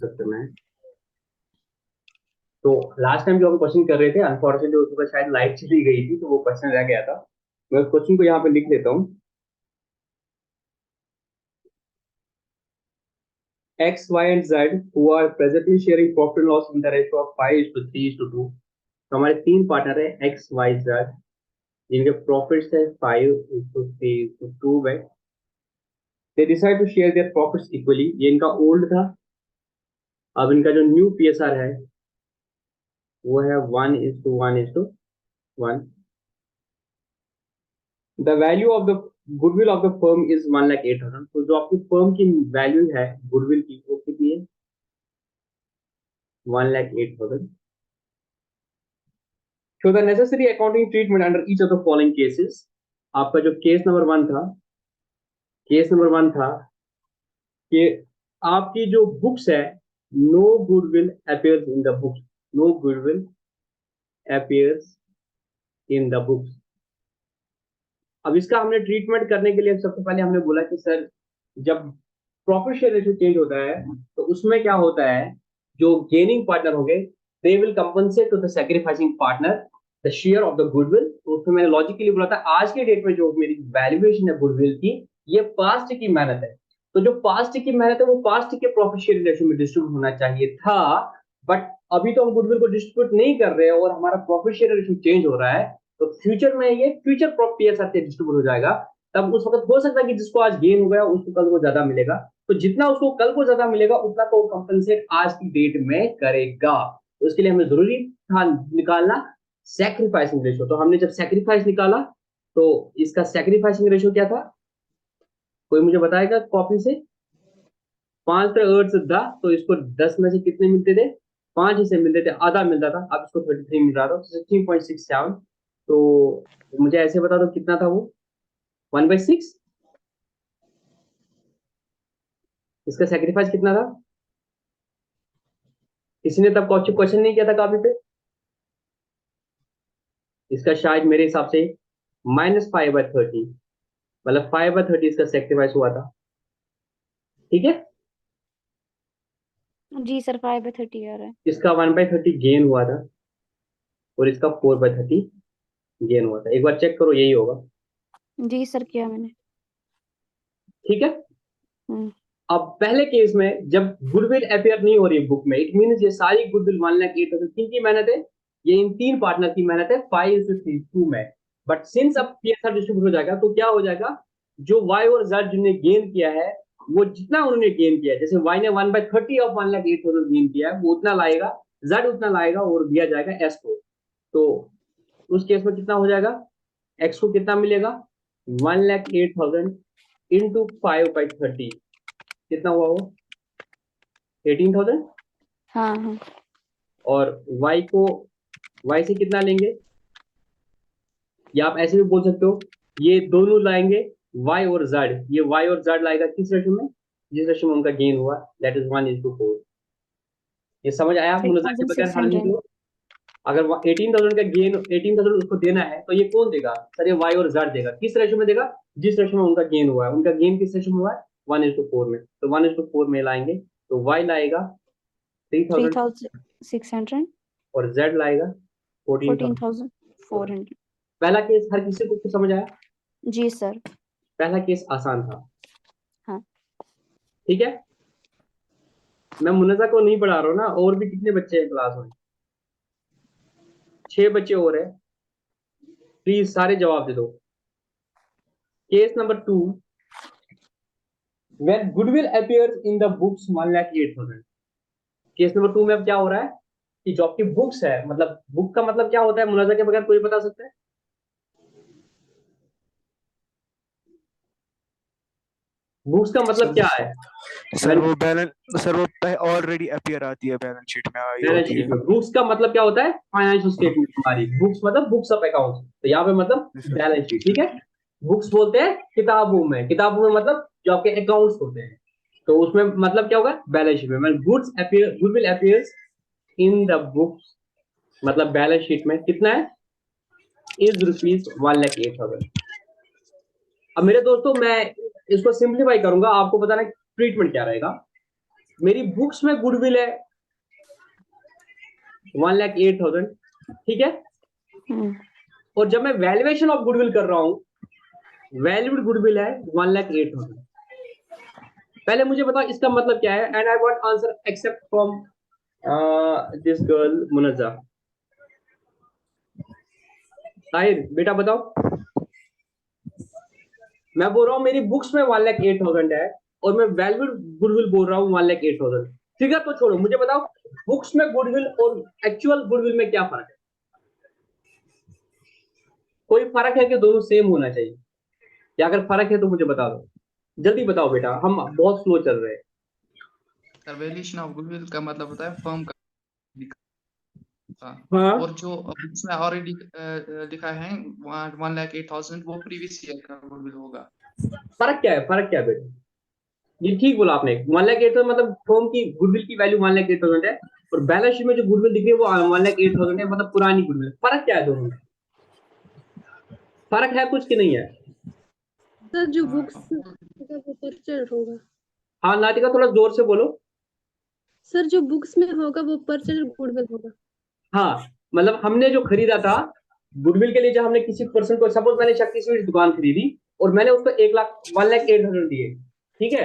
सकते मैं। तो लास्ट टाइम जो हम क्वेश्चन कर रहे थे, अनफॉर्चुनेटली उसके बाद शायद लाइट चली गई थी, तो वो क्वेश्चन रह गया था। मैं उस क्वेश्चन को यहाँ पे लिख लेता हूँ। X, Y and Z who are presently sharing profit and loss in the ratio of 5:3:2। तो हमारे तीन पार्टनर है एक्स वाई जेड, जिनके प्रॉफिट्स है 5:3:2 में। They decide to share their profits equally. ये इनका ओल्ड था। अब इनका जो न्यू पीएसआर है वो है 1:1:1। The value of the goodwill of the firm is 1,08,000। तो जो आपकी फर्म की वैल्यू है गुडविल की वो कितनी है? 1,08,000। Show the necessary accounting treatment under each of the following cases. आपका जो केस नंबर वन था कि आपकी जो बुक्स है, no goodwill appears in the books. No goodwill appears in the books. अब इसका हमने ट्रीटमेंट करने के लिए सबसे पहले हमने बोला कि सर, जब प्रॉफिट शेयर रेशियो चेंज होता है तो उसमें क्या होता है, जो गेनिंग पार्टनर होंगे they will compensate to the sacrificing partner the share of the goodwill. तो उसमें मैंने लॉजिकली बोला था आज के डेट में जो मेरी वैल्यूएशन है गुडविल की, ये पास्ट की मेहनत है। तो जो पास्ट की मेहनत है वो पास्ट के प्रॉफिट शेयर रेशियो में डिस्ट्रीब्यूट होना चाहिए था। बट अभी तो हम गुडविल को डिस्ट्रीब्यूट नहीं कर रहे हैं और हमारा प्रॉफिट शेयर रेशियो चेंज हो रहा है। तो फ्यूचर में ये फ्यूचर पीएसआर से डिस्ट्रीब्यूट हो जाएगा। तब उस वक्त हो सकता है कि जिसको आज गेन हो गया उसको कल को ज्यादा मिलेगा। तो जितना उसको कल को ज्यादा मिलेगा उतना तो कंपनसेट आज की डेट में करेगा। तो उसके लिए हमें जरूरी था निकालना सैक्रिफाइसिंग रेशियो। तो हमने जब सैक्रिफाइस निकाला तो इसका सैक्रिफाइसिंग रेशियो क्या था? कोई मुझे बताएगा कॉपी से? 5 से 8 से 10, तो इसको 10 में से कितने मिलते थे? 5 हिस्से मिलते थे, आधा मिलता था। अब इसको 33 मिल रहा था, 16.67। तो मुझे ऐसे बता दो कितना था वो? 1/6। इसका सेक्रीफाइस कितना था? किसी ने तब क्वेश्चन नहीं किया था कॉपी पे? इसका शायद मेरे हिसाब से -5/30, मतलब 5/30 इसका सेक्रीफाइस हुआ था। ठीक है। जी सर, 5/30 आ रहा है। इसका 1/30 गेन हुआ था और इसका 4/30 गेन हुआ था। एक बार चेक करो, यही होगा। जी सर, किया मैंने। ठीक है। हम्म। अब पहले केस में जब गुडविल अपेयर नहीं हो रही बुक में, इट मीन ये सारी गुडविल 1,08,000 किनकी मेहनत है? ये इन तीन पार्टनर की मेहनत है 5:3:2 में। बट सिंस अब पीएसआर डिस्ट्रीब्यूट हो जाएगा तो क्या हो जाएगा, जो वाई और जेड जिन्होंने गेन किया है वो जितना उन्होंने गेन किया है, जैसे वाई ने 1/30 ऑफ 1,08,000 गेन किया है वो उतना लाएगा, जेड उतना लाएगा और दिया जाएगा एस को। तो उस केस में कितना हो जाएगा? एक्स को कितना मिलेगा? 1,08,000 इंटू 5/30। कितना हुआ वो? 18,000। हाँ हाँ। और y को y से कितना लेंगे? या आप ऐसे भी बोल सकते हो, ये दोनों लाएंगे y और z। ये y और z लाएगा किस रेशो में? जिस रेशो में उनका गेन हुआ, दैट इज 1:4। ये समझ आया? आप सिक्स मुनाजा के थाउजेंड बगैर सिक्स हल नहीं हंड्रेड करो। अगर 18,000 का गेन, 18,000 उसको देना है तो ये कौन देगा सर? ये y और z देगा। किस रेशो में देगा? जिस रेशो में उनका गेन हुआ है। उनका गेन किस रेशो में हुआ है? 1:4 में। तो 1:4 में लाएंगे तो y लाएगा 3,000 3,600। और z लाएगा 14,000। 14,400। पहला केस हर किसी को समझ आया? जी सर। पहला केस आसान था। हाँ। ठीक है। मैं मुन्नजा को नहीं पढ़ा रहा हूँ ना, और भी कितने बच्चे हैं क्लास में? 6 बच्चे और हैं। प्लीज सारे जवाब दे दो। Case number 2, when goodwill appears in the books 1,08,000। Case number 2 में अब क्या हो रहा है कि जो आपकी बुक्स है, मतलब बुक का मतलब क्या होता है मुन्नजा के बगैर कोई बता सकता है? बुक्स का मतलब क्या है? सर When वो बैलेंस सर वो ऑलरेडी अपीयर आती है, बैलेंस शीट में आई बैलेंस होती शीट है। में बुक्स का मतलब क्या होता है? फाइनेंशियल स्टेटमेंट हमारी बुक्स, मतलब बुक्स ऑफ अकाउंट्स। तो यहाँ पे मतलब जी सर। Balance sheet. ठीक है। बुक्स बोलते हैं किताबों में, किताबों में मतलब जो आपके अकाउंट्स होते हैं। तो उसमें मतलब क्या होगा? बैलेंस शीट में। Goodwill appears in the books, मतलब बैलेंस शीट में कितना है? इज ₹1,08,000। अब मेरे दोस्तों मैं इसको सिंप्लीफाई करूंगा, आपको बताना ट्रीटमेंट क्या रहेगा। मेरी बुक्स में गुडविल है 1,08,000, ठीक है। हम्म, और जब मैं वैल्यूएशन ऑफ गुडविल कर रहा हूं, वैल्यूड गुडविल है 1,08,000। पहले मुझे बताओ इसका मतलब क्या है, and I want answer except from this girl Munazza. Tahir बेटा बताओ। मैं बोल रहा हूँ मेरी बुक्स में 1,08,000 है और मैं वैल्यूड गुडविल बोल रहा हूँ 1,08,000। फिगर तो छोड़ो, मुझे बताओ बुक्स में गुडविल और एक्चुअल गुडविल में क्या फर्क है? कोई फर्क है कि दोनों सेम होना चाहिए? या अगर फर्क है तो मुझे बता दो, जल्दी बताओ बेटा, हम बहुत स्लो चल रहे हैं। सर वैल्यूएशन ऑफ गुडविल का मतलब होता है फर्म का। हाँ और जो बुक्स में ऑलरेडी लिखा है 1,08,000 वो प्रीवियस ईयर का गुडविल होगा। फर्क क्या है, फर्क क्या है बेटा? ये ठीक बोला आपने, 1,08,000 मतलब फर्म की गुडविल की वैल्यू 1,08,000 है और बैलेंस शीट में जो गुडविल दिख रही है वो 1,08,000 है, मतलब पुरानी गुडविल। फर्क क्या है दोनों में? फर्क है कुछ कि नहीं है? सर जो बुक्स होगा वो परचेज होगा। हाँ नातिका थोड़ा जोर से बोलो। सर जो बुक्स में होगा वो परचेज गुडविल होगा। हाँ मतलब हमने जो खरीदा था गुडविल के लिए, जब हमने किसी पर्सन को, सपोज मैंने शक्ति स्वीट्स दुकान खरीदी और मैंने उसको 1,08,000 दिए, ठीक है,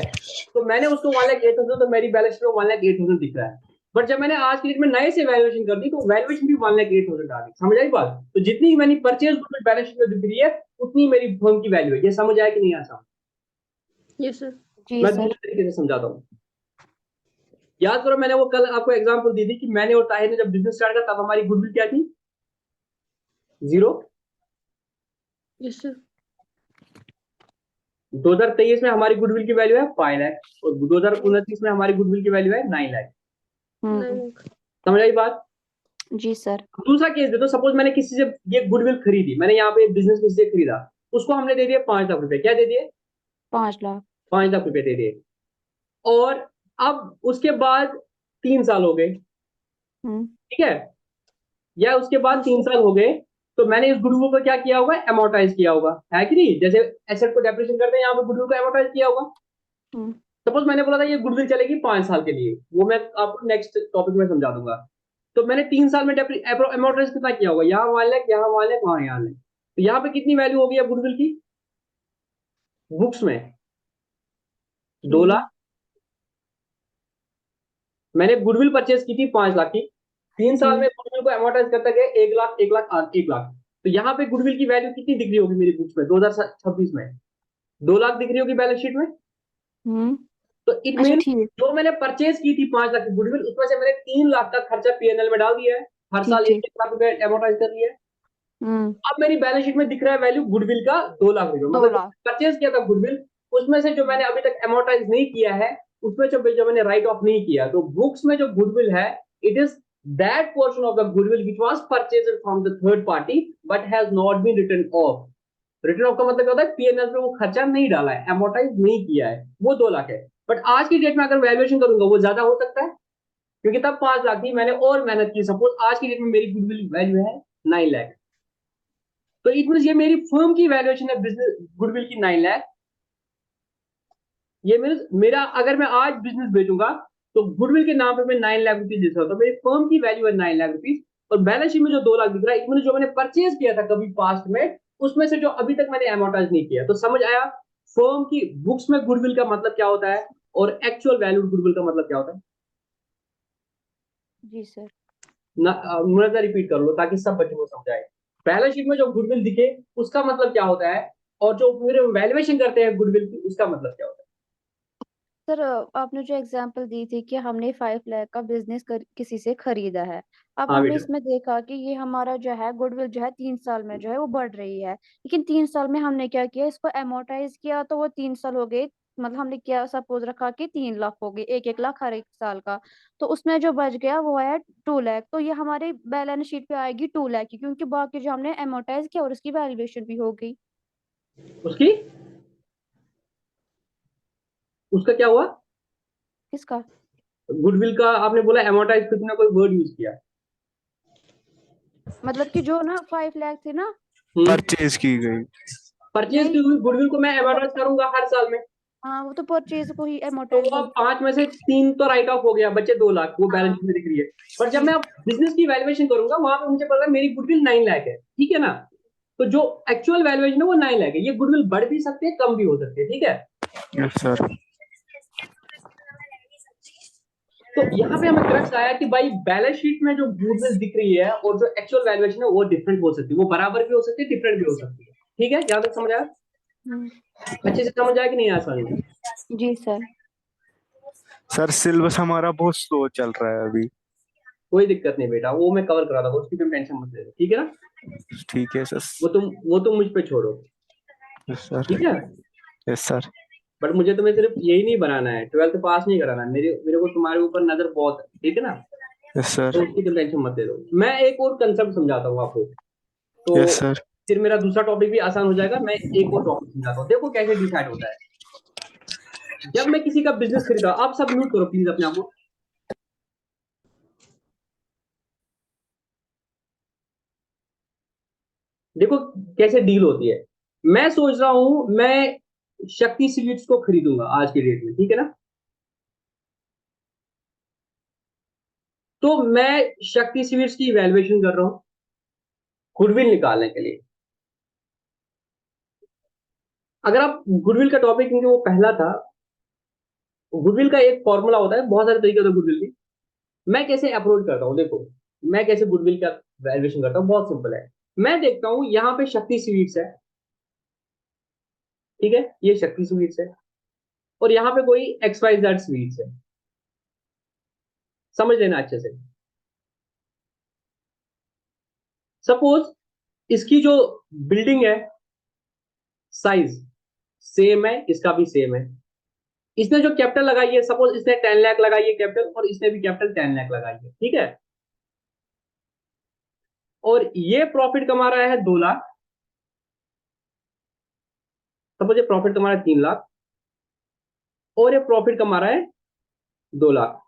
तो मैंने उसको 1,08,000, तो मेरी बैलेंस में 1,08,000 दिख रहा है। बट जब मैंने आज की डेट में नए से वैल्यूएशन कर दी तो वैल्यूएशन भी 1,08,000 आ गई। समझ आई बात? तो जितनी मैंने परचेज गुडविल बैलेंस शीट में दिख रही है उतनी मेरी फर्म की वैल्यू है। ये समझ आया कि नहीं आया? Yes sir. जी मैं सर। दूसरे तरीके से समझाता हूँ। याद करो मैंने वो कल आपको एग्जांपल दी थी कि मैंने और ताहिर ने जब बिजनेस स्टार्ट किया तब हमारी गुडविल क्या थी? 0। Yes sir. 2023 में हमारी गुडविल की वैल्यू है 5 लाख और 2029 में हमारी गुडविल की वैल्यू है 9 लाख। हम्म, समझ आई बात? जी सर। दूसरा केस दे दो, सपोज मैंने किसी से ये गुडविल खरीदी, मैंने यहाँ पे बिजनेस किसी से खरीदा, उसको हमने दे दिए 5 लाख रुपए। क्या दे दिए? 5 लाख। 5 लाख रुपए दे दिए। और अब उसके बाद 3 साल हो गए, हम्म, ठीक है, या उसके बाद 3 साल हो गए, तो मैंने इस गुडविल को क्या किया होगा? एमोर्टाइज किया होगा, है कि नहीं? जैसे एसेट को डेप्रिसिएशन करते हैं, यहाँ पे गुडविल को एमोर्टाइज किया होगा। हम्म, सपोज मैंने बोला था ये गुडविल चलेगी 5 साल के लिए, वो मैं आपको नेक्स्ट टॉपिक में समझा दूंगा। तो मैंने 3 साल में एमोर्टाइज कितना किया होगा? यहाँ 1 लाख, यहाँ 1 लाख, वहां यहाँ लाख। तो यहाँ पे कितनी वैल्यू होगी अब गुडविल की बुक्स में? 2 लाख। मैंने गुडविल परचेज की थी 5 लाख की, 3 साल में गुडविल को एमोर्टाइज करता गया 1 लाख, 1 लाख, 1 लाख। तो यहाँ पे गुडविल की वैल्यू कितनी दिख रही होगी मेरी बुक्स में 2026 में? 2 लाख दिख रही होगी बैलेंस शीट में। हम्म, तो इट अच्छा मीन ठीक। जो मैंने परचेज की थी 5 लाख की गुडविल, उसमें से मैंने 3 लाख का खर्चा पीएनएल में डाल दिया है, हर ठीक साल ठीक। 1 लाख रुपए एमोर्टाइज कर लिया है। हम्म, अब मेरी बैलेंस शीट में दिख रहा है वैल्यू गुडविल का 2 लाख रुपए, 2 मतलब लाख। परचेज किया था गुडविल, उसमें से जो मैंने अभी तक एमोर्टाइज नहीं किया है, उसमें जो मैंने राइट ऑफ नहीं किया, तो बुक्स में जो गुडविल है it is that portion of the goodwill which was purchased from the third party but has not been written off. Return off का मतलब क्या होता है? पीएनएल पे वो खर्चा नहीं डाला है, एमोर्टाइज नहीं किया है, वो 2 लाख है। बट आज की डेट में अगर वैल्यूएशन करूंगा वो ज्यादा हो सकता है, क्योंकि तब 5 लाख थी, मैंने और मेहनत की। सपोज आज की डेट में मेरी गुडविल वैल्यू है 9 लाख, तो इट मीन ये मेरी फर्म की वैल्यूएशन है बिजनेस गुडविल की 9 लाख। ये मीन मेरा, अगर मैं आज बिजनेस बेचूंगा तो गुडविल के नाम पे मैं 9 लाख रुपीज दे सकता हूं, मेरी फर्म की वैल्यू है 9 लाख रुपीज। और बैलेंस शीट में जो 2 लाख दिख रहा है, इट मीन जो मैंने परचेज किया था कभी पास्ट में, उसमें से जो अभी तक मैंने एमोर्टाइज नहीं किया। तो समझ आया फर्म की बुक्स में गुडविल का मतलब क्या होता है और एक्चुअल वैल्यू गुडविल का मतलब क्या होता है? जी सर। मुझे रिपीट कर लो ताकि सब बच्चों को समझ आए। बैलेंस शीट में जो गुडविल दिखे उसका मतलब क्या होता है, और जो फिर वैल्यूएशन करते हैं गुडविल की उसका मतलब क्या होता है? सर आपने जो एग्जांपल दी थी कि हमने 5 लाख का बिजनेस किसी से खरीदा है। अब हाँ हमने बेटा। इसमें देखा कि ये हमारा जो है गुडविल जो है 3 साल में जो है वो बढ़ रही है, लेकिन 3 साल में हमने क्या किया, इसको एमोर्टाइज किया तो वो 3 साल हो गए। मतलब हमने क्या सपोज रखा कि 3 लाख हो गए, 1-1 लाख हर एक साल का। तो उसमें जो बच गया वो है 2 लाख। तो ये हमारी बैलेंस शीट पे आएगी 2 लाख की, क्योंकि बाकी जो हमने एमोर्टाइज किया और उसकी वैल्यूएशन भी हो गई। उसकी उसका क्या हुआ? किसका? गुडविल का आपने बोला एमोर्टाइज, फिर तुमने कोई वर्ड यूज किया। मतलब कि जो ना 5 लाख थे ना। परचेज की गई। परचेज नहीं की हुई गुडविल को मैं मतलब एमोर्टाइज करूंगा हर साल में। हाँ वो तो परचेज को ही तो amortize वो अब 5 में से 3 तो राइट ऑफ हो गया, बचे 2 लाख, वो बैलेंस शीट में दिख रही है। पर जब मैं बिजनेस की वैल्यूएशन करूंगा वहां पे मुझे पता है मेरी गुडविल 9 लाख है, ठीक है ना। तो जो एक्चुअल वैल्यूएशन है वो 9 लाख है। ये गुडविल बढ़ भी सकती है, कम भी हो सकती है, ठीक है। Yes sir. तो यहाँ पे हमें क्रक्स आया कि भाई बैलेंस शीट में जो गुडविल दिख रही है और जो एक्चुअल वैल्यूएशन है वो डिफरेंट हो सकती है, वो बराबर भी हो सकती है, डिफरेंट भी हो सकती है, ठीक है। यहाँ तक समझ आया? अच्छे से समझ आया कि नहीं आया समझ? जी सर। सर सिलेबस हमारा बहुत स्लो चल रहा है अभी। कोई दिक्कत नहीं बेटा, वो मैं कवर करा दूंगा, उसकी तुम टेंशन मत ले, ठीक है ना। ठीक है सर। वो तुम मुझ पे छोड़ो, यस सर। ठीक है। Yes sir. बट मुझे तुम्हें सिर्फ यही नहीं बनाना है, 12th पास नहीं कराना है, मेरे को तुम्हारे ऊपर नजर बहुत है, ठीक है ना। Yes sir. तो उसकी तुम टेंशन मत ले लो। मैं एक और कंसेप्ट समझाता हूँ आपको, तो यस सर। फिर मेरा दूसरा टॉपिक भी आसान हो जाएगा। मैं एक और टॉपिक समझाता हूँ, देखो कैसे डिसाइड होता है। जब मैं किसी का बिजनेस खरीदा, आप सब म्यूट करो प्लीज अपने आप को। देखो कैसे डील होती है। मैं सोच रहा हूं मैं शक्ति स्वीट्स को खरीदूंगा आज के डेट में, ठीक है ना। तो मैं शक्ति स्वीट्स की वैल्यूएशन कर रहा हूं गुडविल निकालने के लिए। अगर आप गुडविल का टॉपिक, क्योंकि वो पहला था, गुडविल का एक फॉर्मूला होता है, बहुत सारे तरीके होते हैं गुडविल के। मैं कैसे अप्रोच करता हूँ, देखो मैं कैसे गुडविल का वैल्यूएशन करता हूँ, बहुत सिंपल है। मैं देखता हूं यहाँ पे शक्ति स्वीट्स है, ठीक है, ये शक्ति स्वीट्स है, और यहाँ पे कोई XYZ स्वीट्स है, समझ लेना अच्छे से। सपोज इसकी जो बिल्डिंग है साइज सेम है, इसका भी सेम है। इसने जो कैपिटल लगाई है, सपोज इसने 10 लाख लगाई है कैपिटल, और इसने भी कैपिटल 10 लाख लगाई है, ठीक है। और ये प्रॉफिट कमा रहा है 2 लाख, सपोज ये प्रॉफिट कमा रहा है 3 लाख, और ये प्रॉफिट कमा रहा है 2 लाख।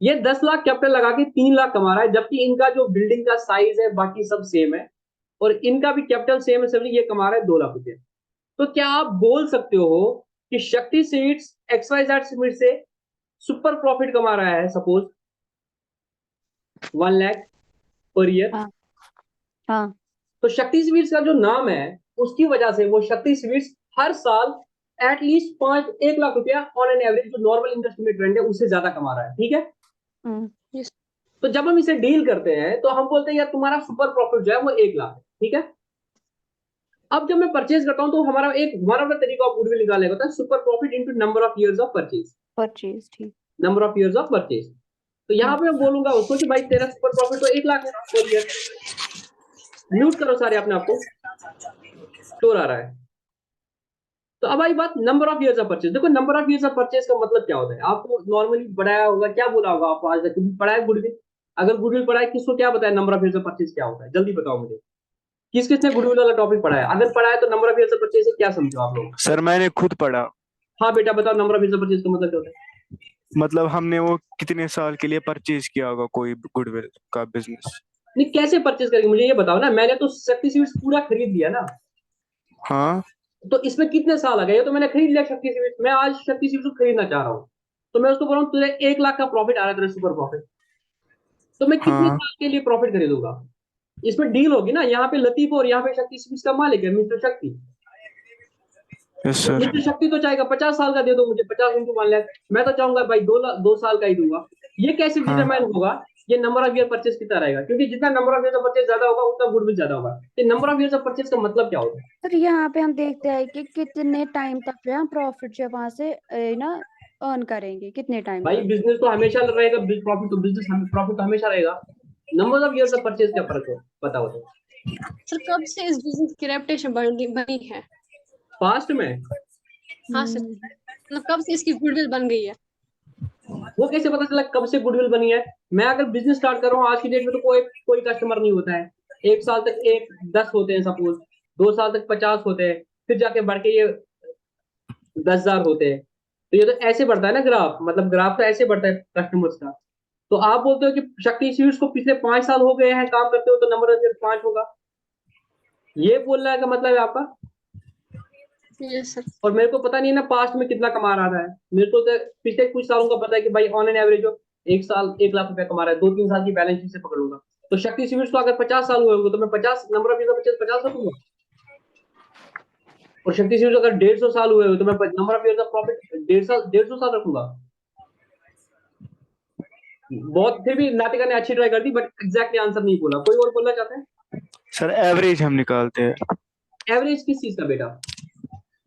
ये 10 लाख कैपिटल लगा के 3 लाख कमा रहा है, जबकि इनका जो बिल्डिंग का साइज है बाकी सब सेम है, और इनका भी कैपिटल सेम है, सभी ये कमा रहा है 2 लाख रुपए। तो क्या आप बोल सकते हो कि शक्ति सीड्स XYZ सीमेंट से सुपर प्रॉफिट कमा रहा है, सपोज 1 लाख पर ईयर। हाँ हाँ तो शक्ति स्वीट्स का जो नाम है उसकी वजह से वो शक्ति स्वीट्स हर साल एटलीस्ट 1 लाख रुपया ऑन एन एवरेज, जो नॉर्मल इंडस्ट्री में ट्रेंड है, उससे ज्यादा कमा रहा है, ठीक है। Yes. तो जब हम इसे डील करते हैं तो हम बोलते हैं यार तुम्हारा सुपर प्रॉफिट जो है वो 1 लाख है, ठीक है। अब जब मैं परचेज करता हूं तो हमारा एक वन ऑफ द तरीका ऑफ गुडविल निकालने का होता है super profit into number of years of purchase, purchase ठीक। Number of years of purchase. तो यहाँ पे मैं बोलूंगा उसको कि भाई तेरा सुपर प्रॉफिट तो 1 लाख है पर ईयर। म्यूट करो सारे अपने आप को, शोर आ रहा है। तो अब आई बात number of years of purchase. देखो number of years of purchase का मतलब क्या होता है, आपको नॉर्मली पढ़ाया होगा, क्या बोला होगा आपको आज तक, पढ़ा है गुडविल? अगर गुडविल पढ़ा है, किसको क्या बताया number of years of purchase क्या होता है, जल्दी बताओ मुझे। किस किसने गुडविल वाला टॉपिक पढ़ा है? अगर पढ़ा है तो number of years of purchase से क्या समझो आप लोग? सर मैंने खुद पढ़ा। हाँ बेटा बताओ, number of years of purchase का मतलब क्या होता है? मतलब हमने वो कितने साल के लिए परचेज किया होगा कोई गुडविल का बिजनेस। नहीं कैसे परचेज करेंगे मुझे ये बताओ ना। मैंने तो शक्ति सीड्स पूरा खरीद लिया ना, हाँ। तो इसमें कितने साल आ गए? ये तो मैंने खरीद लिया शक्ति सीड्स, मैं आज शक्ति सीड्स को खरीदना चाह रहा हूँ, तो मैं उसको बोल रहा हूँ तुझे 1 लाख का प्रॉफिट आ रहा है, तेरा सुपर प्रॉफिट, तो मैं कितने हाँ। साल के लिए प्रॉफिट खरीदूंगा? इसमें डील होगी ना, यहाँ पे लतीफ और यहाँ पे शक्ति सीड्स का मालिक है मिस्टर शक्ति। यस तो सर। मिस्टर शक्ति तो चाहेगा 50 साल का दे दो मुझे, 50 इंटू 1 लाख। मैं तो चाहूंगा भाई 2 साल का ही दूंगा। ये कैसे हाँ। डिटरमाइन होगा ये नंबर ऑफ ईयर परचेज कितना रहेगा? क्योंकि जितना number of year of purchase ज्यादा होगा उतना गुडविल ज्यादा होगा। तो number of year of purchase का मतलब क्या होता है? सर यहाँ पे हम देखते हैं कि कितने टाइम तक जो है हम प्रॉफिट जो है वहां से ना अर्न करेंगे, कितने टाइम भाई तक। बिजनेस तो हमेशा रहेगा, प्रॉफिट तो प्रॉफिट तो हमेशा रहेगा। Number of years of purchase क्या फर्क हो बताओ तो। सर कब से इस बिजनेस की रेपुटेशन बनी है? पास्ट में हाँ सर, मतलब कब से इसकी गुडविल बन गई है? वो कैसे पता चला कब से गुडविल बनी है? मैं अगर बिजनेस स्टार्ट कर रहा हूँ आज की डेट में तो कोई कोई कस्टमर नहीं होता है। 1 साल तक 10 होते हैं सपोज, 2 साल तक 50 होते हैं, फिर जाके बढ़ के ये 10,000 होते हैं। तो ये तो ऐसे बढ़ता है ना ग्राफ, मतलब ग्राफ तो ऐसे बढ़ता है कस्टमर्स का। तो आप बोलते हो कि शक्ति स्वीट्स को पिछले 5 साल हो गए हैं काम करते हो, तो नंबर ऑफ 5 होगा, ये बोलने का मतलब है आपका? Yes sir. और मेरे को पता नहीं है ना पास्ट में कितना कमा रहा है। मेरे को तो पिछले कुछ सालों का पता है कि भाई ऑन एन एवरेज जो एक साल 1 लाख रुपया कमा रहा है, 2-3 साल की बैलेंस शीट से पकड़ूंगा। तो शक्ति सीमेंट्स को अगर 50 साल हुए होंगे तो मैं 50 नंबर ऑफ ईयर्स 50 रखूंगा। और शक्ति सीमेंट्स अगर 150 साल हुए हो तो मैं number of years of profit 150 साल रखूंगा। बहुत फिर भी नाटिका ने अच्छी ट्राई कर दी, बट एग्जैक्टली आंसर नहीं बोला। कोई और बोलना चाहता है? सर एवरेज हम निकालते हैं। एवरेज किस चीज का बेटा?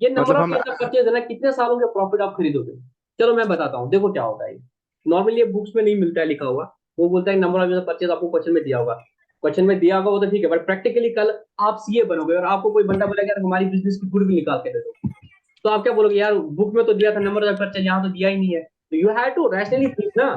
ये नंबर मतलब ऑफ हम ईयर का परचेज है ना, कितने सालों के प्रॉफिट आप खरीदोगे। चलो मैं बताता हूँ, देखो क्या होता है। नॉर्मली ये बुक्स में नहीं मिलता है लिखा हुआ। वो बोलता है नंबर ऑफ ईयर परचेज आपको क्वेश्चन में दिया होगा। क्वेश्चन में दिया होगा वो तो ठीक है, बट प्रैक्टिकली कल आप सीए बनोगे और आपको कोई बंदा बोलेगा यार हमारी बिजनेस की गुडविल निकाल के दे दो, तो आप क्या बोलोगे? यार बुक में तो दिया था नंबर ऑफ परचेज, यहाँ तो दिया ही नहीं है। तो you have to rationally think ना,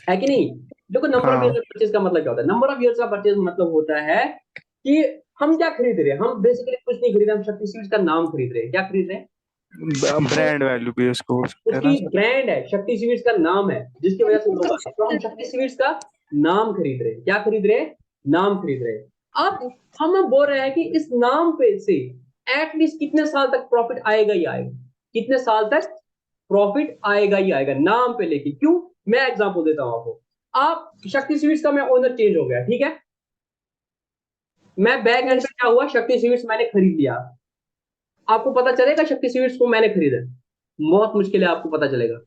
है कि नहीं? देखो नंबर ऑफ हाँ ईयर्स परचेज का मतलब क्या होता है? नंबर ऑफ ईयर्स का परचेज मतलब होता है कि हम क्या खरीद रहे हैं। हम बेसिकली कुछ नहीं खरीद रहे, हम शक्ति सीड्स का नाम खरीद रहे हैं। क्या खरीद रहे हैं? ब्रांड वैल्यू भी उसको हो सकता है ना उसकी सर। ब्रांड है, शक्ति सीड्स का नाम है, जिसकी वजह से लोग आते हैं। तो हम शक्ति सीड्स का नाम खरीद रहे हैं। क्या खरीद रहे हैं? नाम खरीद रहे हैं। अब हम बोल रहे हैं कि इस नाम पे से एटलीस्ट कितने साल तक प्रॉफिट आएगा ही आएगा। कितने साल तक प्रॉफिट आएगा ही आएगा नाम पे लेके। क्यों? मैं एग्जांपल देता हूं आपको। आप शक्ति सीड्स का मैं ओनर चेंज हो गया, ठीक है। मैं बैक एंड पे क्या हुआ, शक्ति सीड्स मैंने खरीद लिया। आपको पता चलेगा शक्ति सीड्स को मैंने खरीदा? बहुत मुश्किल है आपको पता चलेगा।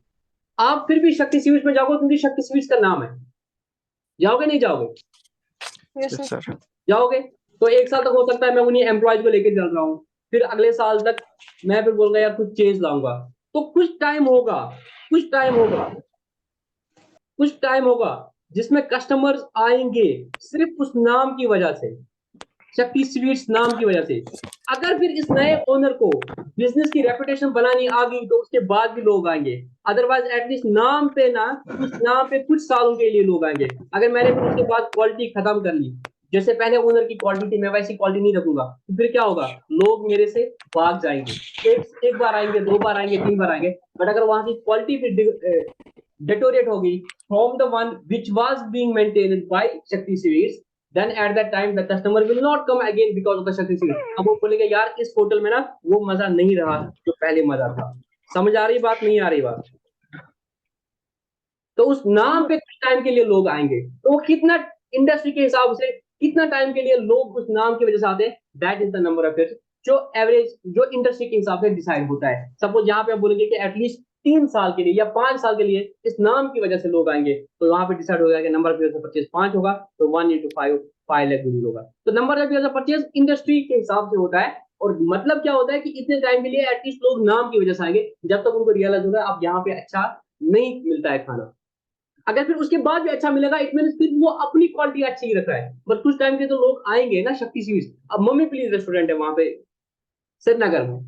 आप फिर भी शक्ति सीड्स में जाओगे क्योंकि शक्ति सीड्स का नाम है। जाओगे नहीं जाओगे? Yes yes sir. सर। जाओगे। तो 1 साल तक हो सकता है मैं उन्हीं एम्प्लॉयज को लेके चल रहा हूँ, फिर अगले साल तक मैं फिर बोलूंगा यार कुछ चेंज लाऊंगा। तो कुछ टाइम होगा, कुछ टाइम होगा, कुछ टाइम होगा जिसमें कस्टमर्स आएंगे सिर्फ उस नाम की वजह से, शक्ति स्वीट्स नाम की वजह से। अगर फिर इस नए ओनर को बिजनेस की रेपुटेशन बनानी आ गई तो उसके बाद भी लोग आएंगे। अदरवाइज एटलीस्ट नाम पे ना, उस नाम पे कुछ सालों के लिए लोग आएंगे। अगर मैंने फिर उसके बाद क्वालिटी खत्म कर ली, जैसे पहले ओनर की क्वालिटी थी, मैं वैसी क्वालिटी नहीं रखूंगा, तो फिर क्या होगा? लोग मेरे से भाग जाएंगे। एक बार आएंगे, 2 बार आएंगे, 3 बार आएंगे, बट अगर वहां की क्वालिटी फिर deteriorate होगी from the one which was being maintained by Shakti Sweets, then at that time the customer will not come again because of the Shakti Sweets. अब वो बोलेंगे यार इस होटल में ना वो मजा नहीं रहा जो पहले मजा था। समझ आ रही बात? नहीं आ रही बात? तो उस नाम पे कुछ टाइम के लिए लोग आएंगे, तो वो कितना इंडस्ट्री के हिसाब से कितना टाइम के लिए लोग उस नाम की वजह से आते हैं, that is the number of years जो एवरेज जो इंडस्ट्री के हिसाब से डिसाइड होता है। सपोज यहाँ पे आप बोलेंगे कि एटलीस्ट 3 साल के लिए या 5 साल के लिए इस नाम की वजह से लोग आएंगे, तो वहां पे डिसाइड होगा कि number of years of purchase 5 होगा, तो 1 into 5 लाख गुड होगा। तो number of years of purchase industry के हिसाब से होता है। और मतलब क्या होता है कि इतने टाइम के लिए एटलीस्ट लोग नाम की वजह से आएंगे, जब तक उनको रियलाइज होगा अब यहाँ पे अच्छा नहीं मिलता है खाना। अगर फिर उसके बाद भी अच्छा मिलेगा, इट मीन फिर वो अपनी क्वालिटी अच्छी ही रख रहा है। बट कुछ टाइम के तो लोग आएंगे ना शक्ति स्वीट्स। अब मम्मी प्लीज रेस्टोरेंट है वहां पे श्रीनगर में,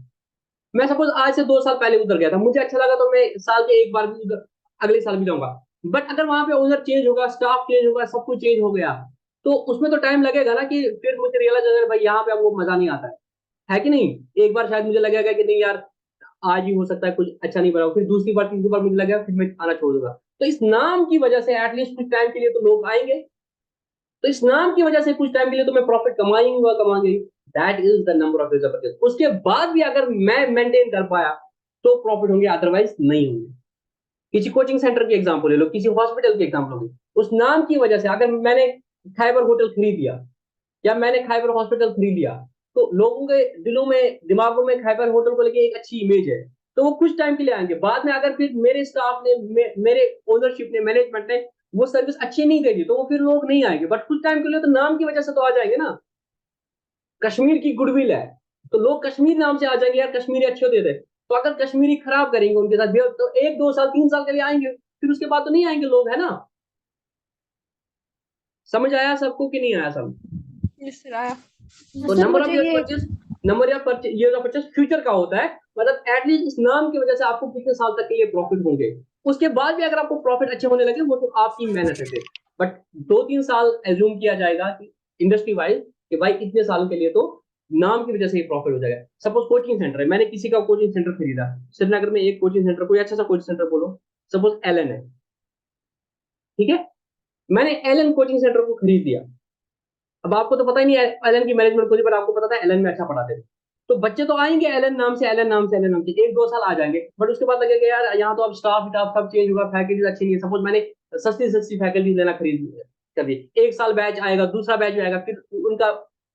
मैं सपोज आज से 2 साल पहले उधर गया था, मुझे अच्छा लगा तो मैं साल के एक बार भी उधर अगले साल भी जाऊंगा। बट अगर वहां पे ओनर चेंज होगा, स्टाफ चेंज होगा, सब कुछ चेंज हो गया, तो उसमें तो टाइम लगेगा ना कि फिर मुझे रियलाइज होगा भाई यहाँ पे अब वो मजा नहीं आता है कि नहीं? एक बार शायद मुझे लगेगा कि नहीं यार आज ही हो सकता है कुछ अच्छा नहीं बना, फिर दूसरी बार तीसरी बार मुझे लगेगा फिर मैं आना छोड़ दूंगा। तो इस नाम की वजह से एटलीस्ट कुछ टाइम के लिए तो लोग आएंगे, तो इस नाम की वजह से कुछ टाइम के लिए तो मैं प्रॉफिट कमाएंगे। That is the number of purchase. उसके बाद भी अगर मैं मेंटेन कर पाया तो प्रॉफिट होंगे, अदरवाइज नहीं होंगे। किसी कोचिंग सेंटर की एग्जांपल ले लो, किसी हॉस्पिटल की एग्जांपल लो, उस नाम की वजह से अगर मैंने खैबर होटल खरीद लिया या मैंने खैबर हॉस्पिटल खरीद लिया, तो लोगों के दिलों में दिमागों में खैबर होटल को लेके एक अच्छी इमेज है, तो वो कुछ टाइम के लिए आएंगे। बाद में अगर फिर मेरे स्टाफ ने मेरे ओनरशिप ने मैनेजमेंट ने वो सर्विस अच्छी नहीं देगी तो वो फिर लोग नहीं आएंगे। बट कुछ टाइम के लिए तो नाम की वजह से तो आ जाएंगे ना। कश्मीर की गुडविल है तो लोग कश्मीर नाम से आ जाएंगे, यार कश्मीरी अच्छे होते थे। तो अगर कश्मीरी खराब करेंगे उनके साथ तो 1-2 साल 3 साल के लिए आएंगे, फिर उसके बाद तो नहीं आएंगे लोग, है ना? समझ आया सबको कि नहीं आया सब? यस सर आया। तो सर नंबर ऑफ मुझे ईयर्स ये purchase, number of years of purchase future का होता है। मतलब एटलीस्ट इस नाम की वजह से आपको कितने साल तक के लिए प्रॉफिट होंगे। उसके बाद भी अगर आपको प्रॉफिट अच्छे होने लगे वो तो आपकी मेहनत है फिर। बट 2-3 साल एज्यूम किया जाएगा कि इंडस्ट्री वाइज कि भाई इतने साल के लिए तो नाम की वजह से ही प्रॉफिट हो जाएगा। सपोज कोचिंग सेंटर है, मैंने किसी का कोचिंग सेंटर खरीदा श्रीनगर में, एक कोचिंग सेंटर, कोई अच्छा सा कोचिंग सेंटर बोलो, सपोज एलन है, ठीक है। मैंने एलन कोचिंग सेंटर को खरीद लिया। अब आपको तो पता ही नहीं है एलन की मैनेजमेंट को, पर आपको पता था एलन में अच्छा पढ़ाते थे। तो बच्चे तो आएंगे एलन नाम से, एलन नाम से, एलन नाम से, 1-2 साल आ जाएंगे, बट उसके बाद लगेगा यार यहाँ तो अब स्टाफ सब चेंज हुआ, फैकल्टीज अच्छी नहीं है। सपोज मैंने सस्ती सस्ती फैकल्टीज लेना खरीद कर दी, 1 साल बैच आएगा, दूसरा बैच आएगा, फिर उनका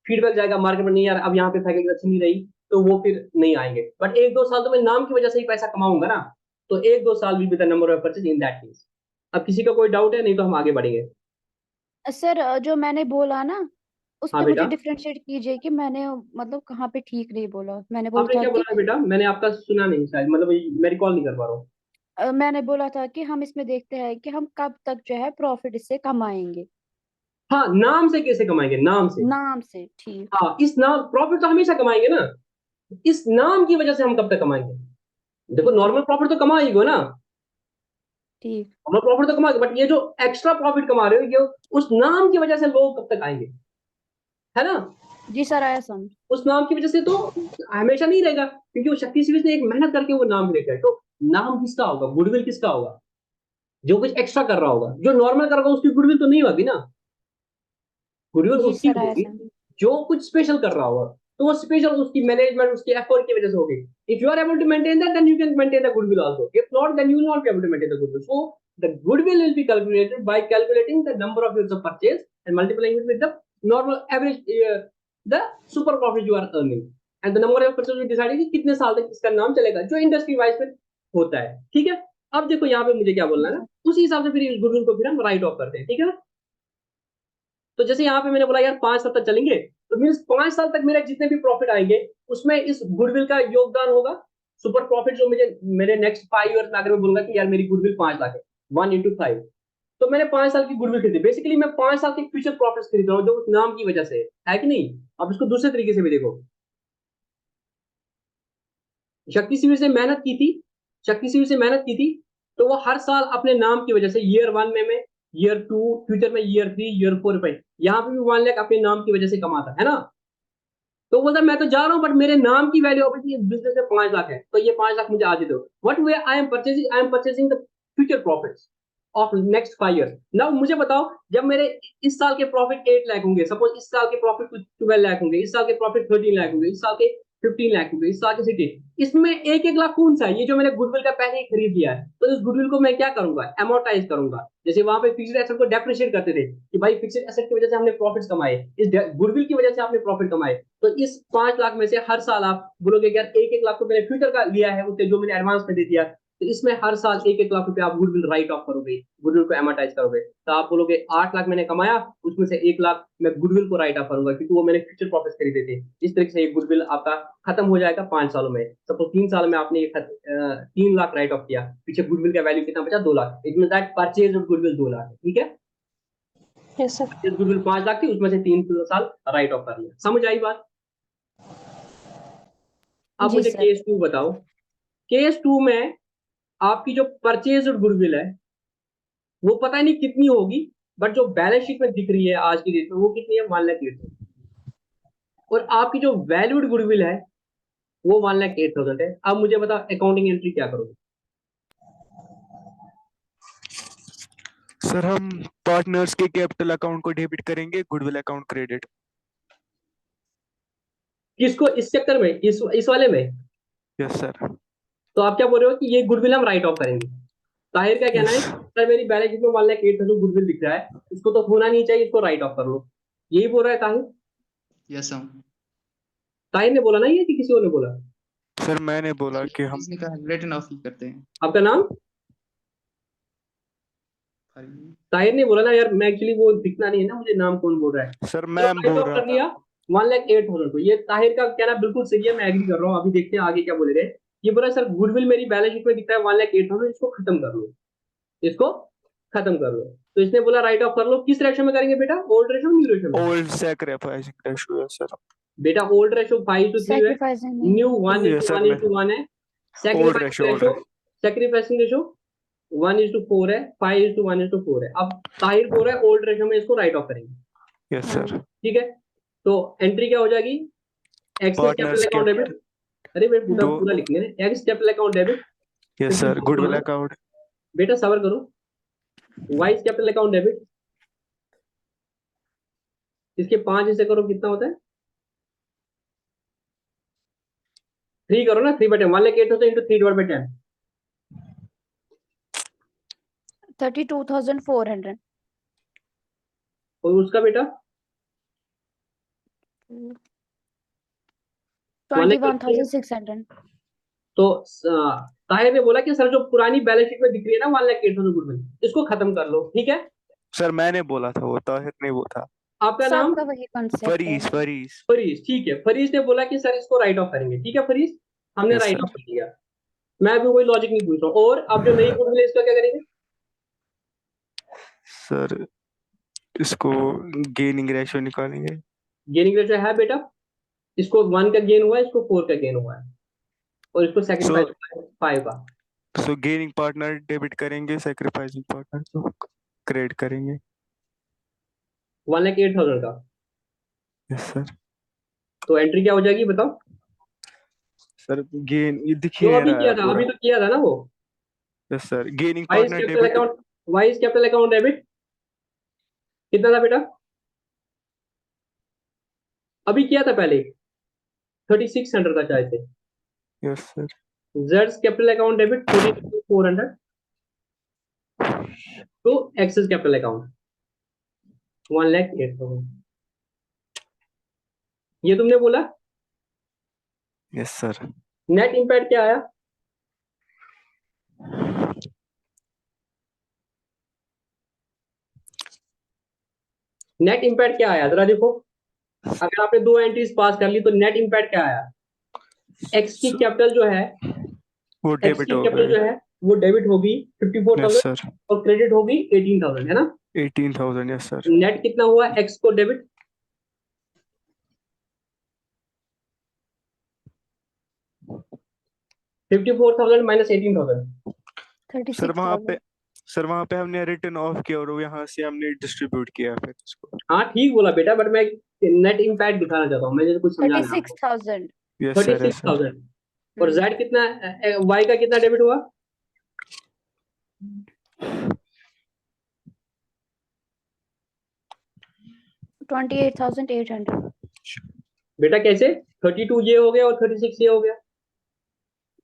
फीडबैक जाएगा मार्केट में, नहीं यार अब यहाँ पे फैकल्टी अच्छी नहीं रही, तो वो फिर नहीं आएंगे। बट 1-2 साल तो मैं नाम की वजह से ही पैसा कमाऊंगा ना, तो 1-2 साल will be the number of purchase in that case. अब किसी का कोई डाउट है? नहीं तो हम आगे बढ़ेंगे। सर जो मैंने बोला ना उस हाँ पे बेटा, मुझे डिफरेंशिएट कीजिए कि मैंने मतलब कहाँ पे ठीक नहीं बोला। मैंने बोला आपने था क्या कि बोला बेटा? मैंने आपका सुना नहीं शायद, मतलब मैं रिकॉल नहीं कर पा रहा हूँ। मैंने बोला था कि हम इसमें देखते हैं कि हम कब तक जो है प्रॉफिट इससे कमाएंगे। हाँ, नाम से कैसे कमाएंगे? नाम से। नाम से, ठीक। हाँ, इस नाम प्रॉफिट तो हमेशा कमाएंगे ना, इस नाम की वजह से हम कब तक कमाएंगे? देखो ठीक है, नॉर्मल प्रॉफिट तो कमाएंगे ना, ठीक। नॉर्मल प्रॉफिट तो कमाएंगे, बट ये जो एक्स्ट्रा प्रॉफिट कमा रहे हो ये उस नाम की वजह से लोग कब तक आएंगे, है ना? जी सर, आया समझ। उस नाम की वजह से तो हमेशा नहीं रहेगा, क्योंकि वो शक्ति सीरीज ने एक मेहनत करके वो नाम लेकर है। तो नाम किसका होगा? गुडविल किसका होगा? जो कुछ एक्स्ट्रा कर रहा होगा। जो नॉर्मल कर रहा होगा उसकी गुडविल तो नहीं होगी ना, गुडविल जी उसकी सर, आया होगी समझ। जो कुछ स्पेशल कर रहा होगा। तो वो स्पेशल उसकी मैनेजमेंट, उसकी एफर्ट की वजह से होगी। If you are able to maintain that, then you can maintain the goodwill also. If not, then you will not be able to maintain the goodwill. So the goodwill will be calculated by calculating the number of years of purchase and multiplying it with the normal average, the super profit you are earning, and the number of purchase will decide कि कितने साल तक इसका नाम चलेगा, जो industry wise में होता है। ठीक है, अब देखो यहाँ पे मुझे क्या बोलना जी है ना, सर। उसी हिसाब से फिर इस गुडविल को फिर हम राइट ऑफ करते हैं। ठीक है ना? तो जैसे यहाँ पे मैंने बोला यार 5 साल तक चलेंगे, तो मीन्स 5 साल तक मेरे जितने भी प्रॉफिट आएंगे उसमें इस गुडविल का योगदान होगा। सुपर प्रॉफिट जो मुझे मेरे नेक्स्ट 5 ईयर्स में अगर मैं बोलूंगा कि यार मेरी गुडविल 5 लाख है, 1 into 5, तो मैंने 5 साल की गुडविल खरीदी। बेसिकली मैं 5 साल के फ्यूचर प्रॉफिट्स खरीद रहा हूँ जो उस नाम की वजह से है कि नहीं? अब इसको दूसरे तरीके से भी देखो, शक्ति शिविर से मेहनत की थी, शक्ति शिविर से मेहनत की थी, तो वो हर साल अपने नाम की वजह से ईयर 1 में मैं, ईयर 2, फ्यूचर में ईयर 3, ईयर 4 पे यहाँ पे भी 1 लाख अपने नाम की वजह से कमाता है ना। तो बोलता मैं तो जा रहा हूँ, बट मेरे नाम की वैल्यू ऑब्वियसली बिजनेस में 5 लाख है, तो ये 5 लाख मुझे आज दो। What way I am purchasing the future profits of next 5 years. Now मुझे बताओ, जब मेरे इस साल के प्रॉफिट 8 लाख होंगे, सपोज इस साल के प्रॉफिट 12 लाख होंगे, इस साल के प्रॉफिट 13 लाख होंगे, इस साल के 15 लाख होंगे, इस साल के 16, इसमें 1-1 लाख कौन सा है? ये जो मैंने गुडविल का पहले ही खरीद लिया है, तो इस गुडविल को मैं क्या करूंगा? एमोर्टाइज करूंगा। जैसे वहां पे फिक्स्ड एसेट को डेप्रिशिएट करते थे कि भाई फिक्स्ड एसेट की वजह से हमने प्रॉफिट्स कमाए, इस गुडविल की वजह से आपने प्रॉफिट कमाए, तो इस 5 लाख में से हर साल आप बोलोगे यार 1-1 लाख तो मैंने फ्यूचर का लिया है उससे जो मैंने एडवांस में दे दिया, तो इसमें हर साल 1-1 लाख रुपए आप गुडविल राइट ऑफ करोगे, गुडविल को एमोर्टाइज करोगे। तो आप बोलोगे 8 लाख मैंने कमाया, उसमें से 1 लाख मैं गुडविल को राइट ऑफ करूंगा क्योंकि वो मैंने फ्यूचर प्रॉफिट खरीदे थे। इस तरीके से ये गुडविल आपका खत्म हो जाएगा 5 सालों में। सपोज 3 साल में आपने 3 लाख राइट ऑफ किया, पीछे गुडविल का वैल्यू कितना बचा? 2 lakh. It mean that purchase of goodwill 2 lakh है। ठीक है, यस सर। गुडविल 5 लाख थी, उसमें से 3 साल राइट ऑफ कर लिया। समझ आई बात? अब जी मुझे सर। केस 2 बताओ। केस 2 में आपकी जो परचेज और गुडविल है वो पता नहीं कितनी होगी, बट जो बैलेंस शीट में दिख रही है आज की डेट में वो कितनी है? 1,08,000। और आपकी जो वैल्यूड गुडविल है वो 1,08,000 है। अब मुझे बता अकाउंटिंग एंट्री क्या करोगे? सर हम पार्टनर्स के कैपिटल अकाउंट को डेबिट करेंगे, गुडविल अकाउंट क्रेडिट। किसको? इस चक्कर में, इस वाले में? Yes sir. तो आप क्या बोल रहे हो कि ये गुडविल हम राइट ऑफ करेंगे? ताहिर क्या कहना है? यस सर मेरी बैलेंस शीट में 1,08,000 गुडविल दिख रहा है, इसको तो होना नहीं चाहिए, इसको राइट ऑफ कर लो। यही बोल रहा है ताहिर? Yes sir. ताहिर ने बोला ना ये, कि किसी और ने बोला? सर मैंने बोला कि हम इसने कहा रिटर्न ऑफ ही करते हैं। आपका नाम ताहिर ने बोला ना यार, मैं एक्चुअली वो दिखना नहीं है ना मुझे, नाम कौन बोल रहा है। सर तो मैम राइट बोल ऑफ रहा कर था। दिया 1,08,000 को। ये ताहिर का कहना बिल्कुल सही है, मैं एग्री कर रहा हूँ। अभी देखते हैं आगे क्या बोले गए। ये बोला सर गुडविल मेरी बैलेंस शीट में दिखता है 1,08,000, इसको खत्म कर लो, इसको खत्म कर लो। तो इसने बोला राइट ऑफ कर लो। किस रेशो में करेंगे बेटा? ओल्ड रेशो, न्यू रेशो में? ओल्ड सैक्रिफाइसिंग रेशियो है सर। बेटा ओल्ड रेशो 5:3 है, सैक्रिफाइसिंग नहीं न्यू है। 1 ये into सर 1 मैं into 1 है। Old sacrificing ratio ratio, sacrificing ratio 1:4 है, 5:1:4 है। अब ताहिर बोल रहा है ओल्ड रेशो में इसको राइट ऑफ करेंगे। यस हाँ। सर। ठीक है, तो एंट्री क्या हो जाएगी? एक्सेस कैपिटल पार्टनर्स के अकाउंट डेबिट। अरे बेटा पूरा दो पूरा लिखने हैं, x capital account debit. Yes sir. Goodwill account बेटा सबर करो। वाइस कैपिटल अकाउंट डेबिट, इसके 5 हिस्से करो, कितना होता है? 3 करो ना, 3/10, 1,08,000 into 3/10, 32,400। और उसका बेटा 21,600। तो ताहिर ने बोला कि सर जो पुरानी बैलेंस शीट में दिख रही है ना 1,08,000 गुडविल, इसको खत्म कर लो, ठीक है। सर मैंने बोला था, वो ताहिर नहीं वो था। आपका नाम सबका वही कॉन्सेप्ट है। फरीज फरीज। फरीज, ठीक है। फरीज ने बोला कि सर इसको राइट ऑफ करेंगे, ठीक है फरीज, हमने Yes, राइट sir. ऑफ कर दिया। मैं भी कोई लॉजिक नहीं पूछ रहा हूँ। और अब जो नई गुडविल है इसका क्या करेंगे? सर इसको गेनिंग रेशियो निकालेंगे। गेनिंग रेशियो है बेटा, इसको 1 का गेन हुआ है, इसको 4 का गेन हुआ है, और इसको सेक्रीफाइस 5 का। सो गेनिंग पार्टनर डेबिट करेंगे, सैक्रिफाइसिंग पार्टनर को क्रेडिट करेंगे। 1,08,000 का। Yes sir. तो एंट्री क्या हो जाएगी बताओ? सर गेन ये दिख जो ही नहीं अभी रहा किया है था, पूरा। अभी तो किया था ना वो। Yes sir, gaining wise partner capital debit. Account, wise capital account debit कितना था बेटा? अभी किया था पहले, 3600 था शायद से। Yes sir. जेड्स capital account debit 14,400 to X's capital account 1,08,000। ये तुमने बोला। Yes sir. नेट इंपैक्ट क्या आया? नेट इंपैक्ट क्या आया जरा देखो। अगर आपने 2 एंट्रीज पास कर ली तो नेट इंपैक्ट क्या आया? एक्स की कैपिटल जो है, वो एक्स डेबिट की हो कैपिटल गए। जो है वो डेबिट होगी यस 54,000 सर। और क्रेडिट होगी 18,000, है ना। 18,000। Yes sir. नेट कितना हुआ एक्स को डेबिट? 54,000 माइनस 18,000। सर वहाँ पे 36,000। सर वहाँ पे हमने रिटर्न ऑफ किया और यहाँ से हमने डिस्ट्रीब्यूट किया फिर इसको। हाँ ठीक बोला बेटा, बट मैं नेट इंपैक्ट दिखाना चाहता हूँ, मुझे कुछ समझाना है आपको। 36,000। Yes sir. Yes sir. 36,000 और जेड कितना, वाई का कितना डेबिट हुआ? 28,800। बेटा कैसे? 32 ये हो गया और 36 ये हो गया।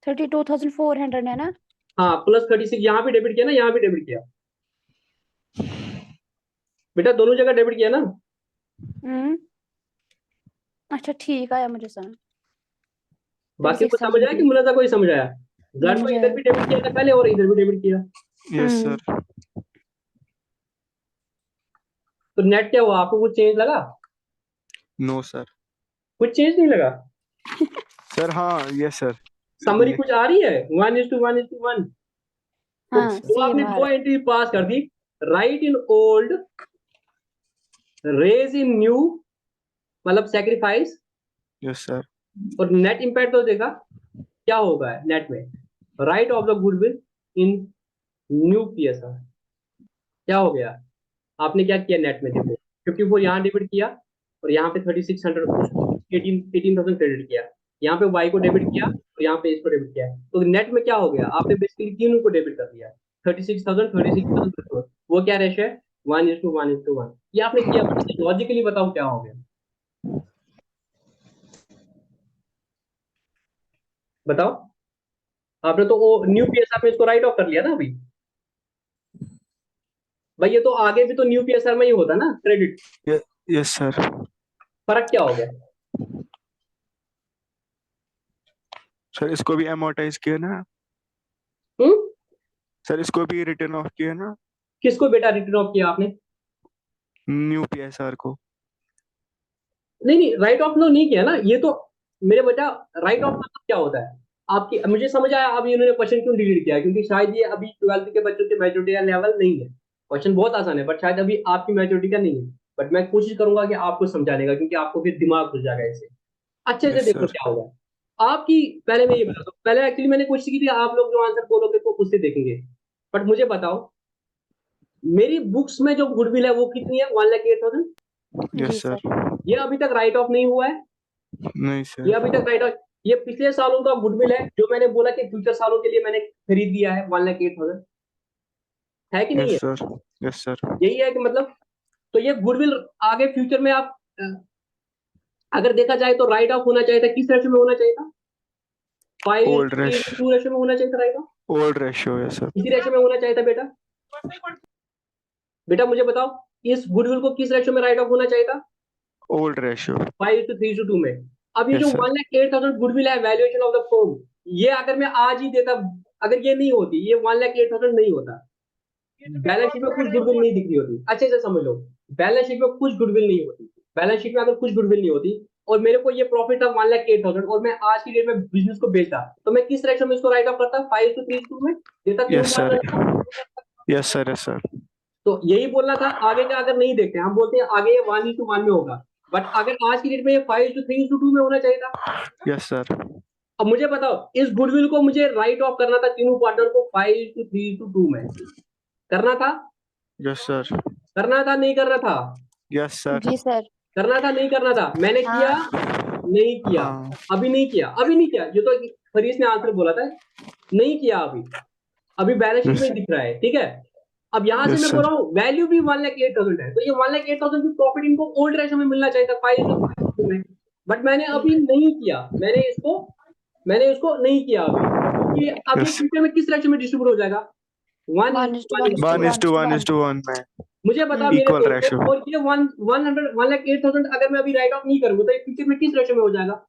32,400 है ना। हाँ प्लस 36 यहाँ पे डेबिट किया ना, यहाँ पे डेबिट किया बेटा, दोनों जगह डेबिट किया ना। अच्छा ठीक आया मुझे समझ। बाकी को 36,000 समझ आया कि मुन्ना कोई समझ आया? नहीं जेड को मुझे इधर भी डेबिट किया था पहले और इधर भी डेबिट किया, यस सर। तो नेट क्या हुआ? आपको कुछ चेंज लगा? No sir. कुछ चेंज नहीं लगा। सर हाँ यस सर। समरी कुछ आ रही है 1:1:1? हाँ तो सेम आपने आ 2 रहा एंट्री पास कर दी। Write in old, raise in new, मतलब सेक्रीफाइस, यस सर। और नेट इंपैक्ट तो देखा क्या होगा नेट में। Write off the goodwill in new PSR. क्या हो गया? आपने क्या किया नेट में? देखो 54 यहाँ डेबिट किया और यहाँ पे 3600 उसको 18,000 क्रेडिट किया, यहाँ पे वाई को डेबिट किया और यहाँ पे इसको डेबिट किया। तो नेट में क्या हो गया? आपने बेसिकली तीनों को डेबिट कर दिया। 36,000, 36,000, वो क्या रेशो है? 1:1:1। ये आपने किया, लॉजिकली बताओ क्या हो गया, बताओ। आपने तो वो न्यू पीएसआर में इसको राइट ऑफ कर लिया ना अभी। भाई ये तो आगे भी तो न्यू पीएसआर में ही होता ना क्रेडिट, यस सर। फर्क क्या हो गया? सर इसको भी अमोर्टाइज किया ना। हम्म? सर इसको भी रिटर्न ऑफ किया ना, किसको बेटा रिटर्न ऑफ किया आपने? न्यू पीएसआर को। नहीं नहीं, राइट ऑफ नो नहीं किया ना ये तो। मेरे बेटा राइट ऑफ मतलब क्या होता है आपकी? मुझे समझ आया अब इन्होंने क्वेश्चन क्यों डिलीट किया, क्योंकि शायद ये अभी 12th के बच्चों के मैच्योरिटी का लेवल नहीं है। क्वेश्चन बहुत आसान है बट शायद अभी आपकी मैच्योरिटी का नहीं है। बट मैं कोशिश करूंगा कि आपको समझाने का, क्योंकि आपको फिर दिमाग खुल जाएगा इससे। अच्छे से यस देखो सर। क्या होगा आपकी। पहले मैं ये बताता हूँ, पहले एक्चुअली मैंने कोशिश की थी आप लोग जो आंसर बोलोगे तो उससे देखेंगे। बट मुझे बताओ मेरी बुक्स में जो गुडविल है वो कितनी है? 1,08,000। जी यस सर। सर। ये अभी तक राइट ऑफ नहीं हुआ है। नहीं ये सर। अभी तक राइट ऑफ, ये पिछले सालों का गुडविल है जो मैंने बोला कि फ्यूचर सालों के लिए मैंने खरीद दिया है 1,08,000, है कि नहीं है? Yes sir. Yes sir. यही है कि मतलब, तो ये गुडविल आगे फ्यूचर में आप अगर देखा जाए तो राइट ऑफ होना चाहिए था, किस रेशो में होना चाहिए था? 5 Old ratio. 3:2 रेशो में होना चाहिए था राइट ऑफ, ओल्ड रेशियो है सर। इसी रेशो में होना चाहिए था बेटा। बेटा मुझे बताओ इस गुडविल को किस रेशो में राइट ऑफ होना चाहिए था? Old ratio. 5:3:2 में। अब ये Yes, जो sir. 1,08,000 गुडविल है वैल्यूएशन ऑफ द फर्म, ये अगर मैं आज ही देता, अगर ये नहीं होती, ये 1,08,000 नहीं होता, बैलेंस शीट में कुछ गुडविल नहीं दिख रही होती। अच्छे से समझ लो, बैलेंस शीट में कुछ गुडविल नहीं होती। बैलेंस शीट में अगर कुछ गुडविल नहीं होती और मेरे को ये प्रॉफिट था 1,08,000 और मैं आज की डेट में बिजनेस को बेचता, तो मैं किस रेशो में इसको राइट ऑफ करता? 5:3:2 में देता। Yes, sir. Yes, sir. Yes, sir. तो यही बोलना था। आगे का अगर नहीं देखते, हम बोलते हैं आगे ये 1:1 में होगा, बट अगर आज की डेट में ये 5:3:2 में होना चाहिए था। Yes, sir. अब मुझे बताओ इस गुडविल को मुझे राइट ऑफ करना था तीनों पार्टनर को 5:3:2 में, करना था? Yes, sir. करना था नहीं करना था? Yes, sir. जी सर। करना था नहीं करना था? मैंने हाँ। किया नहीं किया? हाँ। अभी नहीं किया, अभी नहीं किया। ये तो फरीस ने आंसर बोला था, नहीं किया अभी, अभी बैलेंस शीट में Yes. दिख रहा है। ठीक है, अब यहाँ से Yes, मैं sir. बोल रहा हूँ वैल्यू भी 1,08,000 है, तो ये 1,08,000 की प्रॉफिट इनको ओल्ड रेशो में मिलना चाहिए था 5:3 में, बट मैंने अभी नहीं किया। मैंने इसको नहीं किया अभी, क्योंकि अब ये Yes. फ्यूचर में किस रेशो में डिस्ट्रीब्यूट हो जाएगा? 1:1:1 में। मुझे बता मेरे Equal दोस्तों, ratio. और ये 1,08,000 अगर मैं अभी राइट ऑफ नहीं करूंगा तो ये फ्यूचर में किस रेशो में हो जाएगा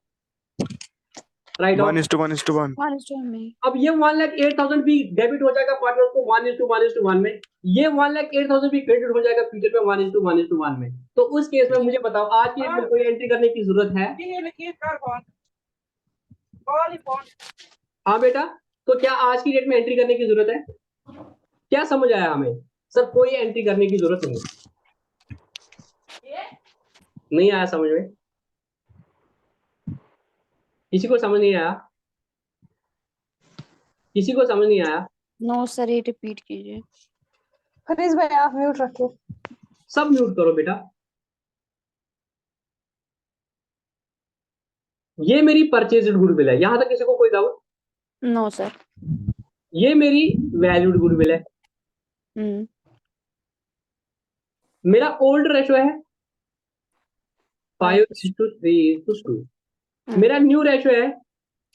राइट ऑफ? 1:1:1. 1:1 में। अब ये 1,08,000 भी डेबिट हो जाएगा पार्टनर को 1:1:1 में, ये 1,08,000 भी क्रेडिट हो जाएगा फ्यूचर में 1:1:1 में। तो उस केस में मुझे बताओ आज की डेट में कोई एंट्री करने की जरूरत है? हाँ बेटा, तो क्या आज की डेट में एंट्री करने की जरूरत है? क्या समझ आया हमें? सर कोई एंट्री करने की जरूरत नहीं नहीं आया समझ में? किसी को समझ नहीं आया? किसी को समझ नहीं आया? नो सर, ये रिपीट कीजिए। फरीज भाई आप म्यूट रखिए। सब म्यूट करो बेटा। ये मेरी परचेज्ड गुडविल है, यहां तक किसी को कोई डाउट? No sir. ये मेरी वैल्यूड गुडविल है। मेरा ओल्ड रेशो है 5:3:2। मेरा न्यू रेशो है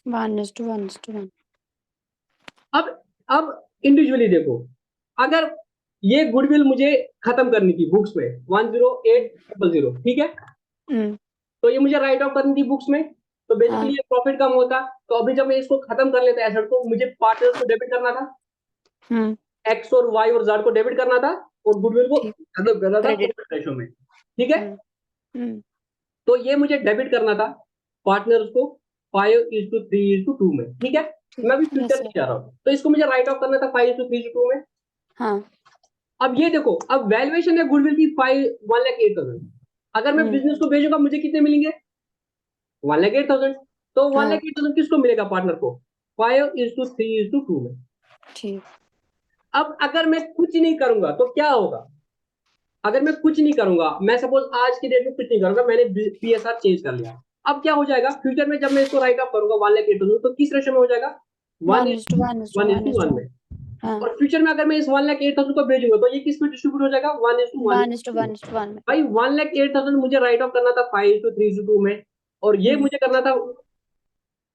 1:1:1। अब इंडिविजुअली देखो, अगर ये गुडविल मुझे खत्म करनी थी बुक्स में 108,000, ठीक है, तो ये मुझे राइट ऑफ करनी थी बुक्स में, तो बेसिकली ये प्रॉफिट कम होता। तो अभी जब मैं इसको खत्म कर लेता एसेट को, मुझे पार्टनर्स को डेबिट करना था, एक्स और वाई और जेड को डेबिट करना था, और गुडविल को खत्म करना था रेशो में, ठीक है। तो ये मुझे डेबिट करना था पार्टनर्स को 5:3:2 में, ठीक है। मैं अभी फ्यूचर में जा रहा हूँ, तो इसको मुझे राइट ऑफ करना था 5:3:2 में। हाँ। अब ये देखो, अब वैल्यूएशन है गुडविल की 1,08,000। अगर मैं बिजनेस को भेजूंगा मुझे कितने मिलेंगे? 1,08,000। तो 1,08,000 किसको मिलेगा? पार्टनर को 5:3:2 में। ठीक। अब अगर मैं कुछ नहीं करूंगा तो क्या होगा? अगर मैं कुछ नहीं करूंगा, मैं सपोज आज की डेट में कुछ नहीं करूंगा, मैंने पीएसआर चेंज कर लिया, अब क्या हो जाएगा फ्यूचर में जब मैं इसको राइट ऑफ करूंगा 1,08,000, तो किस रेशो में हो जाएगा? 1:1:1 में। और फ्यूचर में अगर मैं इस 1,08,000 को भेजूंगा तो ये किस में डिस्ट्रीब्यूट हो जाएगा? 1:1:1 में। भाई 1,08,000 मुझे राइट ऑफ करना था 5:3:2 में, और ये मुझे करना था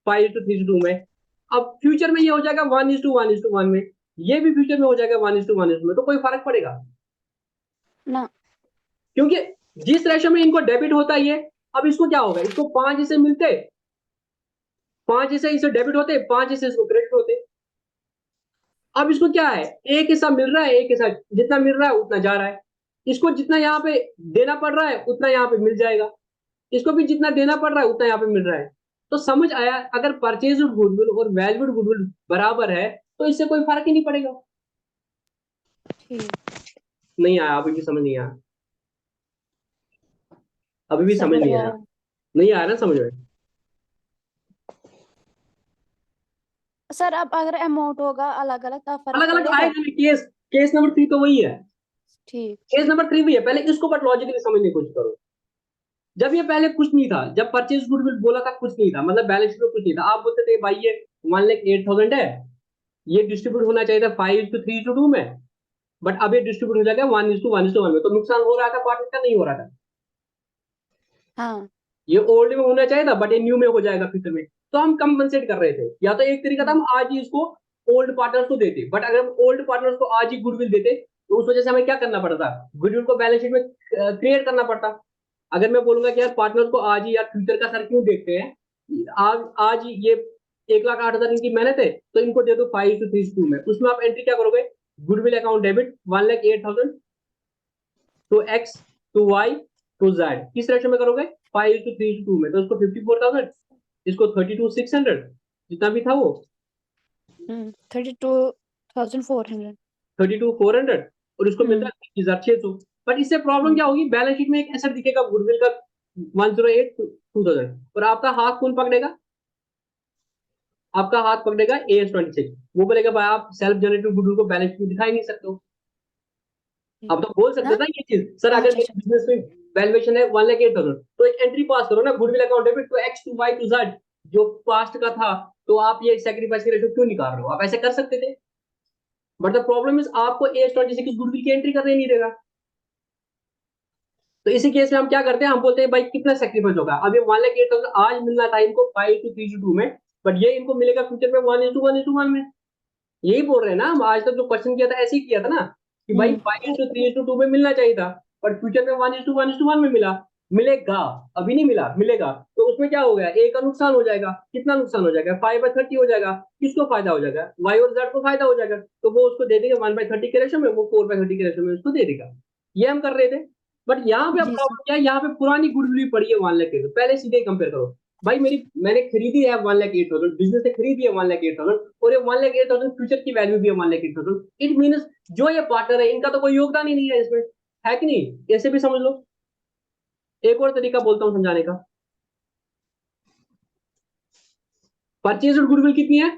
5:3:2 में। अब फ्यूचर में ये हो जाएगा 1:1:1 में, ये भी फ्यूचर में हो जाएगा 1:1:1 में। तो कोई फर्क पड़ेगा ना, क्योंकि जिस रेशो में इनको डेबिट होता है ये, अब इसको क्या होगा? इसको 5 हिस्से मिलते, 5 हिस्से इसे डेबिट होते, 5 हिस्से इसको क्रेडिट होते। अब इसको क्या है? एक हिस्सा मिल रहा है, एक हिस्सा जितना मिल रहा है उतना जा रहा है। इसको जितना यहाँ पे देना पड़ रहा है उतना यहाँ पे मिल जाएगा, इसको भी जितना देना पड़ रहा है उतना यहाँ पे मिल रहा है। तो समझ आया, अगर परचेज गुडविल और वैल्यूड गुडविल बराबर है तो इससे कोई फर्क ही नहीं पड़ेगा। नहीं आया? अभी भी समझ नहीं आया? अभी भी समझ नहीं आया? नहीं आया ना समझ में? सर अब अगर अमाउंट होगा अलग अलग तो फर्क अलग अलग पड़ेगा? आएगा नहीं। केस नंबर 3 तो वही है। ठीक। केस नंबर 3 भी है। पहले इसको बट लॉजिकली समझने की कोशिश करो। जब ये पहले कुछ नहीं था, जब परचेज गुडविल बोला था कुछ नहीं था, मतलब बैलेंस शीट में कुछ नहीं था, आप बोलते थे भाई ये 1,08,000 है, ये डिस्ट्रीब्यूट होना चाहिए था 5:3:2 में, बट अब ये डिस्ट्रीब्यूट हो जाएगा 1:1:1 में। तो नुकसान हो रहा था पार्टनर का? नहीं हो रहा था। हाँ। ये ओल्ड में होना चाहिए था, बट ये न्यू में हो जाएगा फ्यूचर में। तो हम कंपनसेट कर रहे थे। या तो एक तरीका था हम आज ही इसको ओल्ड पार्टनर्स को देते, बट अगर हम ओल्ड पार्टनर्स को आज ही गुडविल देते तो उस वजह से हमें क्या करना पड़ता, गुडविल को बैलेंस शीट में क्रिएट करना पड़ता। अगर मैं बोलूंगा कि यार पार्टनर्स को आज ही यार फ्यूचर का सर क्यों देखते हैं, आज ये 1,08,000 इनकी मेहनत है तो इनको दे दो 5:3:2 में। उसमें आप एंट्री क्या करोगे, goodwill account debit 1,08,000 to X to Y to Z, किस रेशो में करोगे 5:3:2 में। तो इसको 54,000, इसको 32,600 जितना भी था वो 32,400 32,400 और इसको मिलता है 3,600। बट इससे प्रॉब्लम क्या होगी, बैलेंस शीट में एक एसेट दिखेगा गुडविल का 108,2000 और आपका हाथ कौन पकड़ेगा, आपका हाथ पकड़ेगा AS26। वो बोलेगा भाई आप सेल्फ जनरेटेड गुडविल को बैलेंस शीट में दिखा ही नहीं सकते हो। अब तो बोल सकते था ये चीज, सर अगर अच्छा, मेरे बिजनेस में वैल्यूएशन है 1,08,000 तो एक एंट्री पास करो ना, goodwill account debit to X to Y to Z जो पास्ट का था, तो आप ये सैक्रिफाइस की रेशो क्यों निकाल रहे हो, आप ऐसे कर सकते थे। बट द प्रॉब्लम इज आपको AS26 गुडविल की एंट्री करने नहीं देगा। तो इसी केस में हम क्या करते हैं, हम बोलते हैं भाई कितना सैक्रिफाइस होगा। अब ये 1,08,000 आज मिलना था इनको 5:3:2 में, बट ये इनको मिलेगा फ्यूचर में 1:1:1 में। यही बोल रहे हैं ना हम, आज तक जो क्वेश्चन किया था ऐसे ही किया था ना कि भाई 5:3:2 में मिलना चाहिए था, बट फ्यूचर में 1:1:1 में मिलेगा, अभी नहीं मिला, मिलेगा। तो उसमें क्या हो गया, ए का नुकसान हो जाएगा। कितना नुकसान हो जाएगा, 5/30 हो जाएगा। किसको फायदा हो जाएगा, वाई और जेड को फायदा हो जाएगा। तो वो उसको दे देगा 1/30 के रेशो में, वो 4/30 के रेशो में उसको दे देगा। ये हम कर रहे थे। बट यहाँ पे जी प्रॉब्लम क्या है, यहाँ पे पुरानी गुडविल पड़ी है 1,08,000। पहले सीधे कंपेयर करो भाई, मैंने खरीदी है 1,08,000, बिजनेस से खरीदी है 1,08,000 और ये 1,08,000 फ्यूचर की वैल्यू भी है 1,08,000। इट मीन्स जो ये पार्टनर है इनका तो कोई योगदान ही नहीं है इसमें, है कि नहीं। ऐसे भी समझ लो। एक और तरीका बोलता हूं समझाने का, परचेज गुडविल कितनी है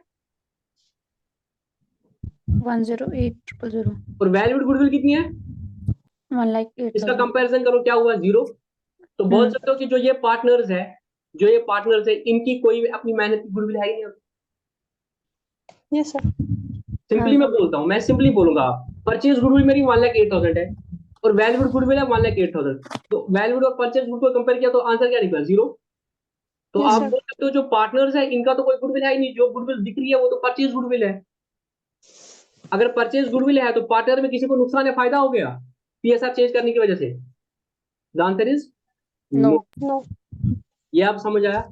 108,000 और वैल्यूड गुडविल कितनी है, 1,08,000 इसका कंपैरिजन करो क्या हुआ, 0। तो बोल सकते हो कि जो ये पार्टनर्स है, जो ये पार्टनर्स है इनकी कोई अपनी मेहनत की गुडविल है ही नहीं। Yes sir. सिंपली मैं बोलता हूं, मैं सिंपली बोलूंगा, परचेज गुडविल मेरी 1,08,000 है और वैल्यूड गुडविल है 1,08,000। तो वैल्यूड और परचेज गुडविल को कंपेयर किया तो आंसर क्या निकला, 0। तो Yes, आप sir. बोल सकते हो जो पार्टनर्स है इनका तो कोई गुडविल है ही नहीं, जो गुडविल दिख रही है वो तो परचेज गुडविल है। अगर परचेज गुडविल है तो पार्टनर में किसी को नुकसान या फायदा हो गया PSR चेंज करने की वजह से, the answer is no. No. ये आप समझ आया,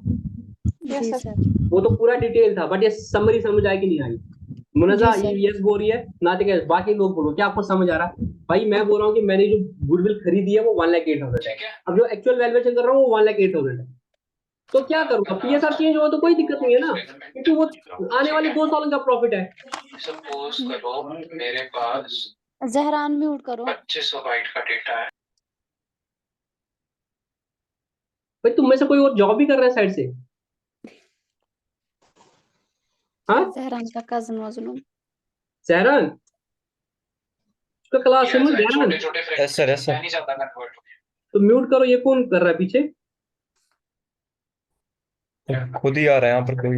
Yes, जी sir. सर। वो तो पूरा डिटेल था, बट ये समरी समझ आए कि नहीं आई। मुनजा जी, ये सर। यस बोल रही है, नातिका बाकी लोग बोलो क्या आपको समझ आ रहा है। भाई मैं बोल रहा हूँ कि मैंने जो गुडविल खरीदी है वो 1,08,000 है, अब जो एक्चुअल वैल्यूएशन कर रहा हूँ वो 1,08,000 है। तो क्या करूंगा, PSR चेंज हो तो कोई दिक्कत नहीं है ना, क्योंकि वो आने वाले 2 सालों का प्रॉफिट है। सपोज करो मेरे पास जहरान म्यूट करो। 2500 बाइट का डेटा है। भाई तुम में से कोई और जॉब भी कर रहा है साइड से, हाँ जहरान का कजन मजनू। सहरन, उसका क्लास सुनो सहरन, छोटे-छोटे यस सर, यस मैं सर। नहीं चाहता कन्वर्ट हो। तो म्यूट करो। ये कौन कर रहा है पीछे, खुद ही आ रहा है यहाँ पर कोई।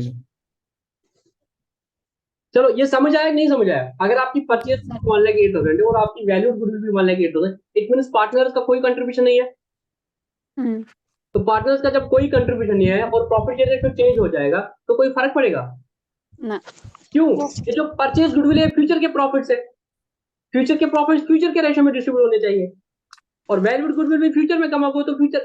चलो ये समझ आया कि नहीं समझ आया। अगर आपकी परचेज 1,08,000 है और आपकी वैल्यू गुडविल भी 1,08,000, इट मींस पार्टनर्स का कोई कंट्रीब्यूशन नहीं है। तो पार्टनर्स का जब कोई कंट्रीब्यूशन नहीं है और प्रॉफिट शेयर रेशियो चेंज हो जाएगा तो कोई फर्क पड़ेगा ना। क्यों, ये जो परचेज गुडविल है फ्यूचर के प्रॉफिट्स है, फ्यूचर के प्रॉफिट्स फ्यूचर के रेशियो में डिस्ट्रीब्यूट होने चाहिए और वैल्यूड गुडविल भी फ्यूचर में कमा तो फ्यूचर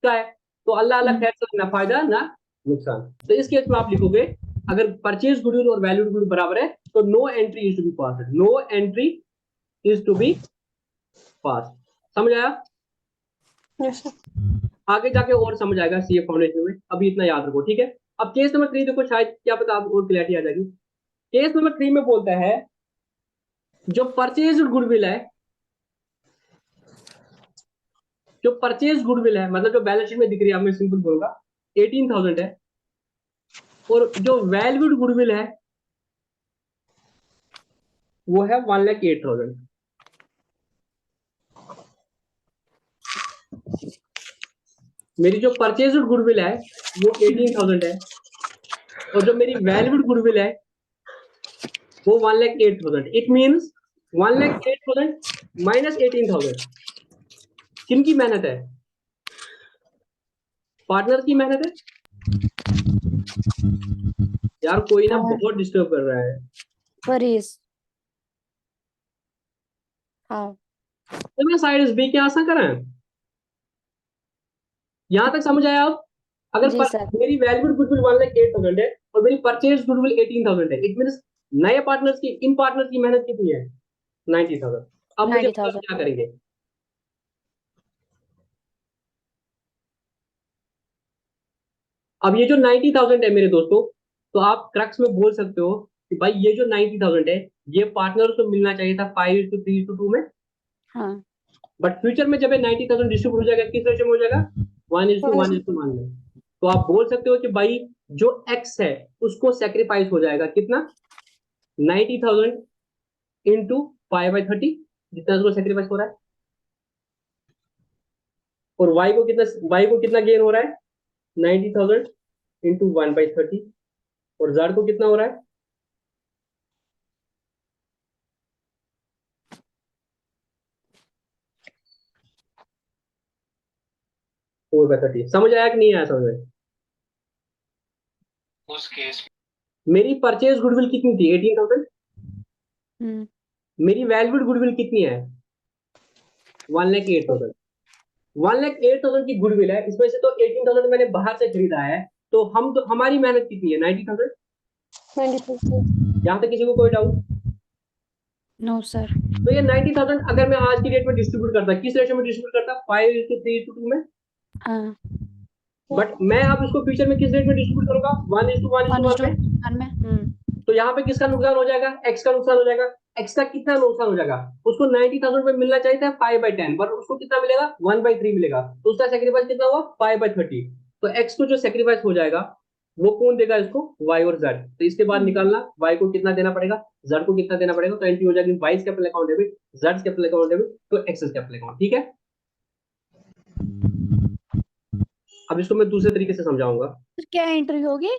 का है। तो अल्लाह अल्लाह खैर से ना फायदा ना नुकसान। तो इस केस में आप लिखोगे अगर परचेज गुडविल और वैल्यूड गुडविल बराबर है तो no entry is to be pass, no entry is to be pass. समझ आया, Yes, sir. आगे जाके और समझ आएगा सीए फाउंडेशन में, अभी इतना याद रखो ठीक है। अब केस नंबर 3 देखो, शायद क्या पता आप और क्लैरिटी आ जाएगी। केस नंबर 3 में बोलता है जो परचेज गुडविल है, जो परचेज गुडविल है मतलब जो बैलेंस शीट में दिख रही है, मैं सिंपल बोलूंगा 18,000 है और जो वैल्यूड गुडविल है वो है 1,08,000। मेरी जो परचेज गुडविल है वो 18,000 है और जो मेरी वैल्यूड गुडविल है वो 1,08,000। इट मींस 1,08,000 माइनस 18,000 किनकी मेहनत है, पार्टनर की मेहनत है। यार कोई ना हाँ। बहुत डिस्टर्ब कर रहा है। फरीज। हाँ तो मैं साइड बी के आंसर करें, यहाँ तक समझ आया आप? अगर जी सर। मेरी वैल्यूड गुडविल 1,08,000 है और मेरी परचेज गुडविल 18,000 है, इट मींस नए पार्टनर्स की, इन पार्टनर्स की मेहनत कितनी है? 90,000। अब मुझे बताओ 90,000। क्या करेंगे? अब ये जो 90,000 है मेरे दोस्तों, तो आप क्रक्स में बोल सकते हो कि भाई ये जो 90,000 है ये पार्टनर को मिलना चाहिए था 5:3:2 में, हाँ बट फ्यूचर में जब ये 90,000 डिस्ट्रीब्यूट हो जाएगा किस रेशियो में हो जाएगा? 1:1:1 में। तो आप बोल सकते हो कि भाई जो एक्स है उसको सेक्रीफाइस हो जाएगा कितना? 90,000 इंटू 5/30, जितना उसको सेक्रीफाइस हो रहा है। और वाई को कितना गेन हो रहा है? 90,000 इंटू 1/30। और जेड को कितना हो रहा है? Four by 30। समझ आया कि नहीं आया समझ में? उस केस मेरी परचेज गुडविल कितनी थी? 18,000। हम्म मेरी वैल्यूड गुडविल कितनी है? 1,08,000। 1,08,000 की गुडविल है, इसमें से तो 18,000 मैंने बाहर से खरीदा है, तो हमारी मेहनत कितनी है? 90,000। 90%। यहाँ तक किसी को कोई डाउट? No sir. तो ये 90,000 अगर मैं आज की डेट में डिस्ट्रीब्यूट करता, किस रेशियो में डिस्ट्रीब्यूट करता? 5:3:2 में। हाँ बट मैं अब इसको फ्यूचर में किस रेट में डिस्ट्रीब्यूट करूंगा? 1:1:1 में। 1:1 में। तो यहाँ पे किसका नुकसान हो जाएगा? एक्स का नुकसान हो जाएगा। एक्स का कितना नुकसान हो जाएगा? उसको 90,000 में मिलना चाहिए था 5/10, पर उसको कितना मिलेगा? 1/3 मिलेगा। तो उसका सेक्रीफाइस कितना हुआ? 5/30। तो एक्स को जो सेक्रीफाइस हो जाएगा वो कौन देगा इसको? वाई और जेड। तो इसके बाद निकालना वाई को कितना देना पड़ेगा, जेड को कितना देना पड़ेगा। तो एंट्री हो जाएगी Y capital account debit, Z capital account debit, तो एक्स कैपिटल अकाउंट। ठीक है, अब इसको मैं दूसरे तरीके से समझाऊंगा। फिर क्या एंट्री होगी?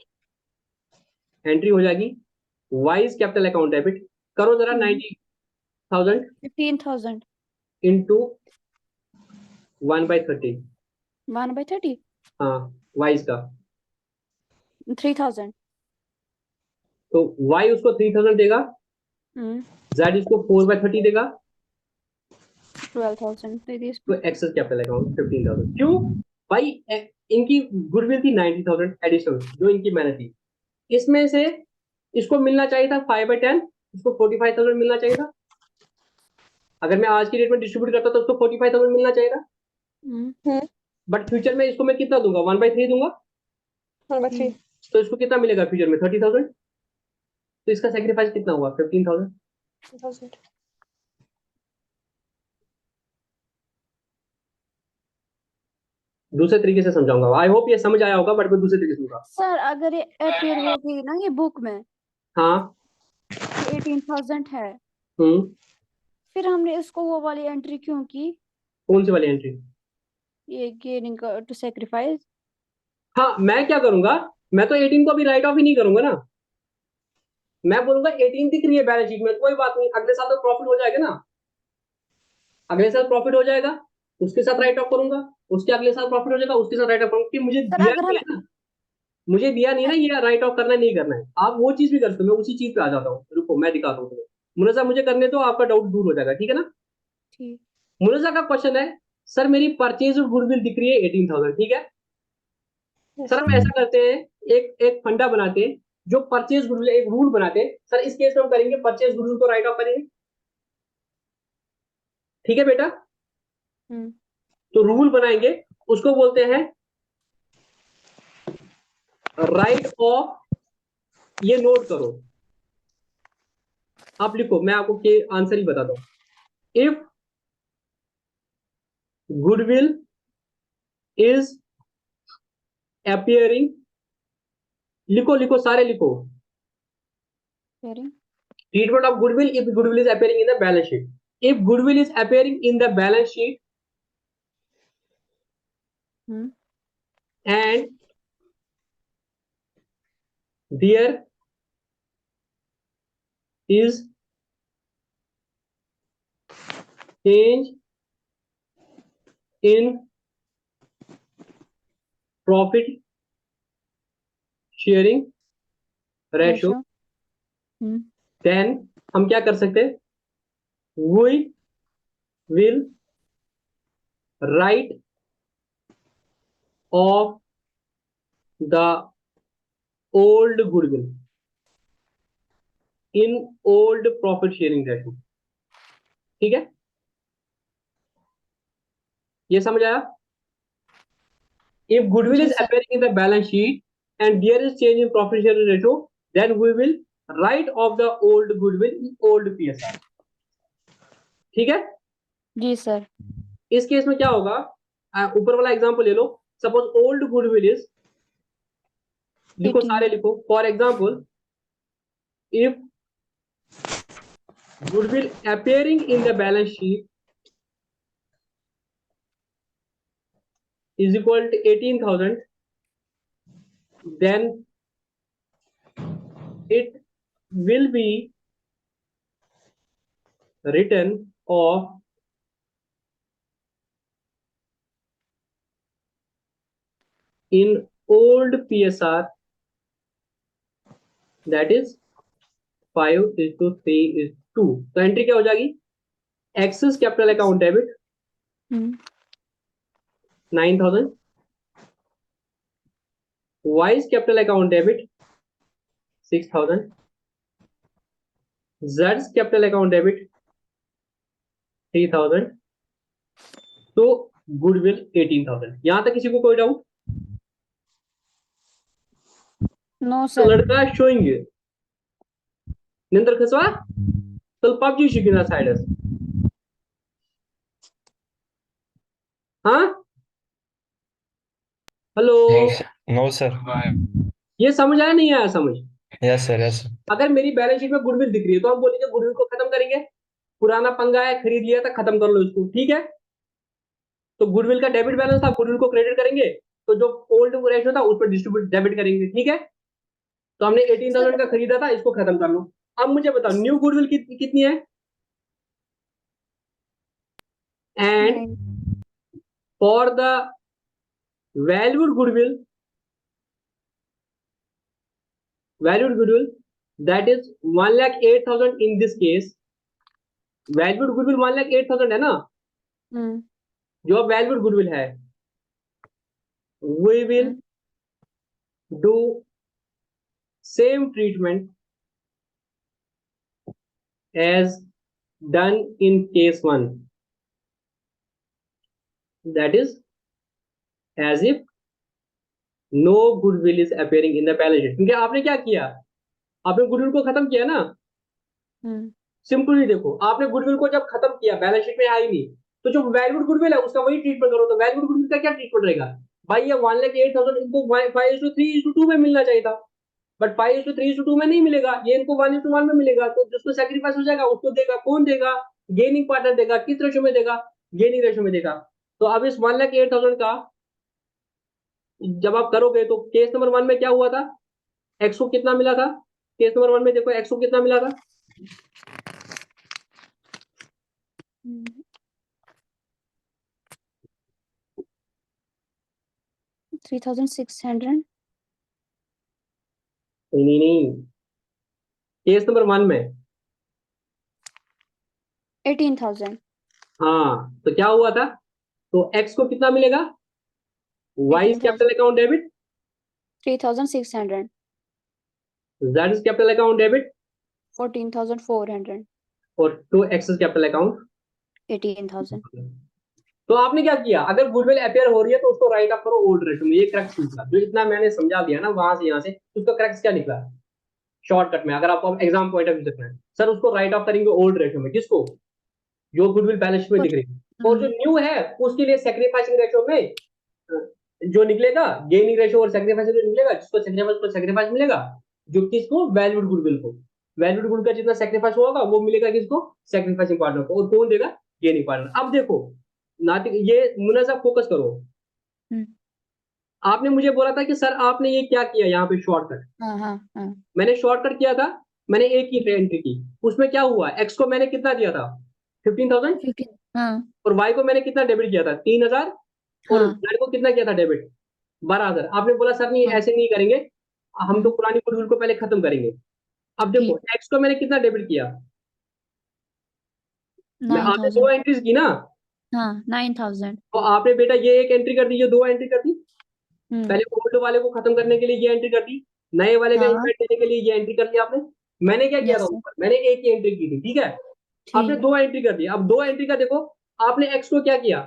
एंट्री हो जाएगी वाइज कैपिटल अकाउंट डेबिट, करो जरा 90,000 15,000। इंटू 1/30। 1/30। हाँ, वाइज का। 3,000। तो वाई उसको 3,000 देगा, जेड इसको 4/30 देगा, 12,000 दे दी तो इसमें। X's capital account 15,000। क्यों भाई? इनकी गुडविल थी 90,000 एडिशनल, जो इनकी मेहनत थी, इसमें से इसको मिलना चाहिए था 5/10, इसको 45,000 मिलना चाहिए था। अगर मैं आज की डेट में डिस्ट्रीब्यूट करता तो उसको 45,000 मिलना चाहिए था। बट फ्यूचर में इसको मैं कितना दूंगा? 1/3 दूंगा। 1/3। तो इसको कितना मिलेगा फ्यूचर में? 30,000। तो इसका सेक्रीफाइस कितना हुआ? 15,000। 1000। दूसरे तरीके से समझाऊंगा, आई होप ये समझ आया होगा, बट मैं दूसरे तरीके से समझाऊंगा। सर अगर ये अपेयर होगी ना ये बुक में, हाँ। ये 18,000 है, हम्म। फिर हमने इसको वो वाली एंट्री क्यों की? कौन सी वाली एंट्री? ये गेनिंग टू सेक्रीफाइस। हाँ, मैं क्या करूंगा? मैं तो 18 को अभी राइट ऑफ ही नहीं करूंगा ना। मैं बोलूंगा 18 दिख रही है बैलेंस शीट में, कोई बात नहीं, अगले साल तो प्रॉफिट हो जाएगा ना। अगले साल प्रॉफिट हो जाएगा, उसके साथ राइट ऑफ करूंगा। उसके अगले साल प्रॉफिट हो जाएगा, उसके साथ राइट ऑफ करूंगा, कि मुझे सर दिया अगर नहीं हम है ना। मुझे दिया नहीं है ना ये राइट ऑफ करना है, नहीं करना है। आप वो चीज भी कर सकते हो, मैं उसी चीज पे आ जाता हूँ। रुको मैं दिखाता हूँ तुम्हें। मुनजा मुझे करने तो आपका डाउट दूर हो जाएगा, ठीक है ना? ठीक। मुनजा का क्वेश्चन है, सर मेरी परचेज और गुडविल दिख रही है 18,000, ठीक है सर। हम ऐसा करते हैं, एक एक फंडा बनाते हैं, जो परचेज गुडविल, एक रूल बनाते हैं सर। इस केस में हम करेंगे परचेज गुडविल को राइट ऑफ करेंगे, ठीक है बेटा? तो रूल बनाएंगे, उसको बोलते हैं राइट ऑफ। ये नोट करो, आप लिखो, मैं आपको के आंसर ही बताता हूं। इफ गुडविल इज appearing, लिखो लिखो सारे लिखो। Treatment of goodwill if goodwill is appearing in the balance sheet. If goodwill is appearing in the balance sheet and there is change in profit sharing ratio, ratio. Then हम क्या कर सकते हैं, we will write off the old goodwill in old profit sharing ratio. ठीक है, ये समझ आया? If goodwill जी is sir. appearing in the balance sheet and there is change in profit sharing ratio, then we will write off the old goodwill in old PSR. ठीक है, जी sir. इस case में क्या होगा, ऊपर वाला एग्जांपल ले लो। सपोज ओल्ड गुडविल इज, लिखो 18। सारे लिखो। For example, if goodwill appearing in the balance sheet is equal to 18,000, then it will be written off in old PSR, that is 5:3:2। तो एंट्री क्या हो जाएगी, X's capital account debit 9,000, Y's capital account debit 6,000, जेड्स capital account debit 3,000, तो goodwill 18,000। यहां तक किसी को कोई डाउट? नो तो सर। लड़का शोइंग निंदर खसवा तो पबजी शिकिना साइडस। हाँ, हेलो, नो सर। ये समझ आया नहीं आया समझ? Yes sir, yes. अगर मेरी बैलेंस शीट में गुडविल दिख रही है तो हम बोलेंगे गुडविल को खत्म करेंगे, पुराना पंगा है, खरीद लिया था, खत्म कर लो इसको। ठीक है, तो गुडविल का डेबिट बैलेंस था, गुडविल को क्रेडिट करेंगे, तो जो ओल्ड रेशो था उस पर डिस्ट्रीब्यूट डेबिट करेंगे। ठीक है, तो हमने 18,000 का खरीदा था, इसको खत्म कर लो। अब मुझे बताओ न्यू गुडविल कितनी है, and for the valued goodwill that is 1,08,000 in this case, valued goodwill 1,08,000 है ना, जो अब valued goodwill है, we will do same treatment as done in case 1, that is as if no goodwill is appearing in the balance sheet। क्योंकि आपने क्या किया, आपने गुडविल को खत्म किया ना। सिंपली देखो, आपने गुडविल को जब खत्म किया, बैलेंस शीट में आई नहीं, तो जो वैल्यूड गुडविल है उसका वही ट्रीटमेंट करो। तो वैल्यूड गुडविल का क्या ट्रीटमेंट रहेगा भाई, ये 1,08,000 इनको 5:3:2 में मिलना चाहिए था, बट 5:3:2 में नहीं मिलेगा, ये इनको 1:1 में मिलेगा। तो जिसको सेक्रीफाइस हो जाएगा उसको देगा, कौन देगा, गेनिंग पार्टनर देगा। किस रेशो में देगा, गेनिंग रेशो में देगा। तो अब इस 1,08,000 का जब आप करोगे तो केस नंबर 1 में क्या हुआ था, एक्स को कितना मिला था, केस नंबर 1 में देखो एक्स को कितना मिला था, 3,600। नहीं, केस नंबर 1 में 18,000। हाँ, तो क्या हुआ था, तो एक्स को कितना मिलेगा, wise capital account debit 3,600। Z capital account debit 14,400। और टू एक्सेस कैपिटल अकाउंट 18,000। तो आपने क्या किया, अगर गुडविल अपेयर हो रही है तो उसको राइट अप करो ओल्ड रेशो में। ये क्रक्स निकला, जो इतना मैंने समझा दिया ना वहां से यहाँ से, उसका क्रक्स क्या निकला शॉर्टकट में, अगर आपको एग्जाम पॉइंट ऑफ व्यू देखना है। सर उसको राइट ऑफ करेंगे ओल्ड रेशो में, किसको, जो गुडविल बैलेंस शीट में दिख रही है, और जो न्यू है उसके लिए सेक्रीफाइसिंग रेशो में जो निकलेगा, गेनिंग रेशो और सेक्रीफाइसिंग रेशो निकलेगा, जिसको सेक्रीफाइस मिलेगा, जो किसको, वैल्यूड गुडविल को। वैल्यूड गुडविल का जितना सेक्रीफाइस होगा वो मिलेगा किसको, सेक्रीफाइसिंग पार्टनर को। और कौन देगा, गेनिंग पार्टनर। अब देखो नातिक, ये मुन्ना फोकस करो। आपने मुझे बोला था कि सर आपने ये क्या किया यहाँ पे शॉर्टकट। मैंने शॉर्टकट किया था, मैंने एक ही एंट्री की, उसमें क्या हुआ, एक्स को मैंने कितना दिया था 15,000, और वाई को मैंने कितना डेबिट किया था 3,000, और जेड को कितना किया था डेबिट 12,000। आपने बोला सर नहीं ऐसे नहीं करेंगे, हम तो पुरानी गुडविल को पहले खत्म करेंगे। अब देखो एक्स को मैंने कितना डेबिट किया, मैं आपने 2 9000 एंट्रीज की ना, हाँ 9000 तो आपने बेटा ये एक एंट्री कर दी, ये 2 एंट्री कर दी। हम्म पहले ओल्ड वाले को खत्म करने के लिए ये एंट्री कर दी, नए वाले का हाँ इम्पैक्ट देने के लिए ये एंट्री कर दी आपने। मैंने क्या किया यस था सर ऊपर, मैंने एक ही एंट्री की थी, ठीक है। आपने ठीक 2 एंट्री कर दी। अब 2 एंट्री का देखो, आपने एक्स को क्या किया,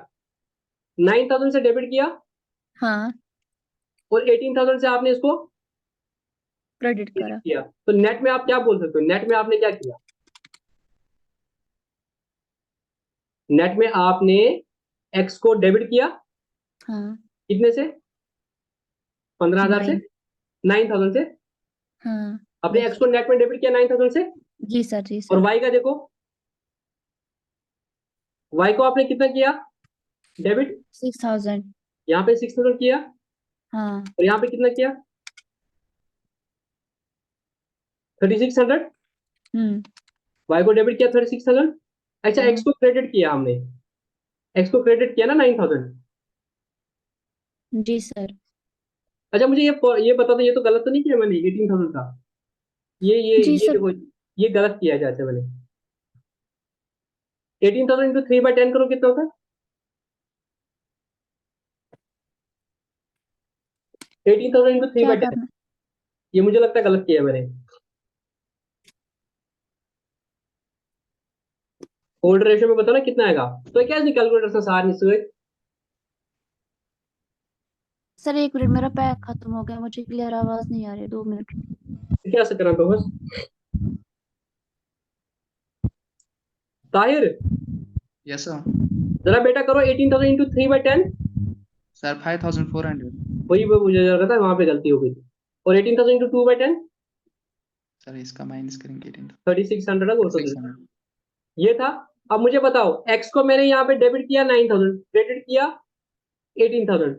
9000 से डेबिट किया हाँ और 18000 से आपने इसको क्रेडिट क्रेडिट करा किया। तो नेट में आप क्या बोल सकते हो, नेट में आपने क्या किया, नेट में आपने एक्स को डेबिट किया हाँ कितने से, 15000 से, 9000 से। हाँ अपने यस एक्स को नेट में डेबिट किया 9000 से। जी और सर वाई का देखो, वाई को आपने कितना किया डेबिट, 6000 यहाँ पे 6000 किया हाँ और यहाँ पे कितना किया 3600। हम्म वाई को डेबिट किया 3600। अच्छा एक्स को क्रेडिट किया हमने, एक्स को क्रेडिट किया ना 9000। जी सर अच्छा मुझे ये बता दो, ये तो गलत तो नहीं किया मैंने 18000 का, जी ये सर देखो, ये गलत किया जाता मैंने। 18000 इंटू 3/10 करो, कितना होता है 18000 इंटू क्या 3/10। करना ये मुझे लगता है गलत किया मैंने। ओल्ड रेशियो में बताओ ना कितना आएगा, तो क्या कैलकुलेटर से सार नहीं सुए। सर 1 मिनट मेरा पैक खत्म हो गया मुझे क्लियर आवाज नहीं आ रही 2 मिनट क्या से करा तो बस ताहिर, Yes, sir. जरा बेटा करो 18000 इंटू 3/10। Sir, 5400. वही वो मुझे लगा था वहां पे गलती हो गई। और 18000 इंटू 2/10 Sir, इसका माइनस करेंगे 18. 3600 है वो तो 600. ये था। अब मुझे बताओ एक्स को मैंने यहाँ पे डेबिट किया 9000, क्रेडिट किया 18000,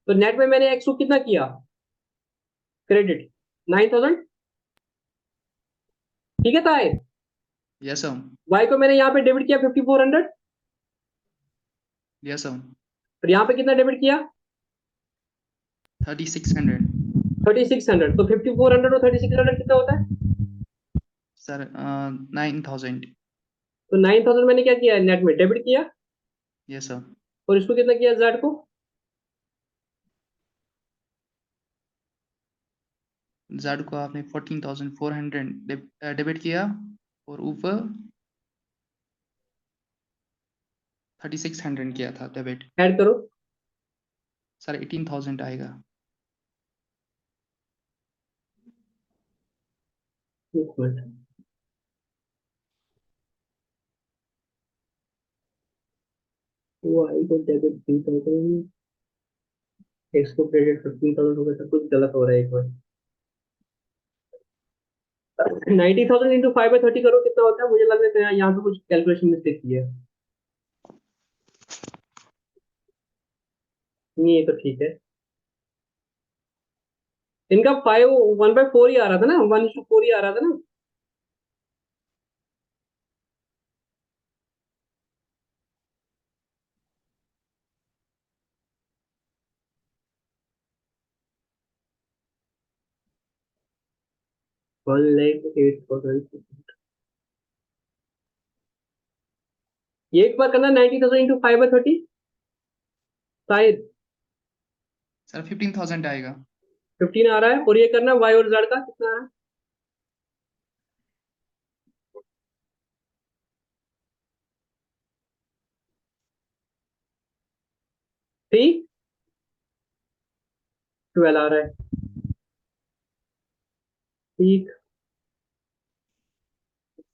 तो नेट में मैंने एक्स को कितना किया क्रेडिट 9000, ठीक है ताहिर। Yes, sir. वाई को मैंने यहाँ पे डेबिट किया 5400 Yes, sir. और यहाँ पे कितना डेबिट किया 3600. 3600। तो 5400 और 3600 कितना होता है, Sir, 9000. तो 9000 मैंने क्या किया नेट में डेबिट किया Yes, sir. और इसको कितना किया जेड को, Z को आपने 14400 डेबिट किया और ऊपर 3600 किया था डेबिट। ऐड करो। सर 18000 आएगा। एक मिनट, वाई को डेबिट 3000, एक्स को क्रेडिट 15000 हो गया था, कुछ गलत हो रहा है एक बार। 90000 इंटू 5/30 करो, कितना होता है, मुझे लग रहा है यहाँ पे कुछ कैलकुलेशन मिस्टेक की है। नहीं ये तो ठीक है, इनका 1/4 ही आ रहा था ना, 1:4 ही आ रहा था ना। वन लाख 8,000। ये एक बार करना 90,000 इंटू 5/30 शायद सर 15000 आएगा। 15 आ रहा है। और ये करना वाई और जेड का कितना आ रहा है, ठीक 12 आ रहा है, ठीक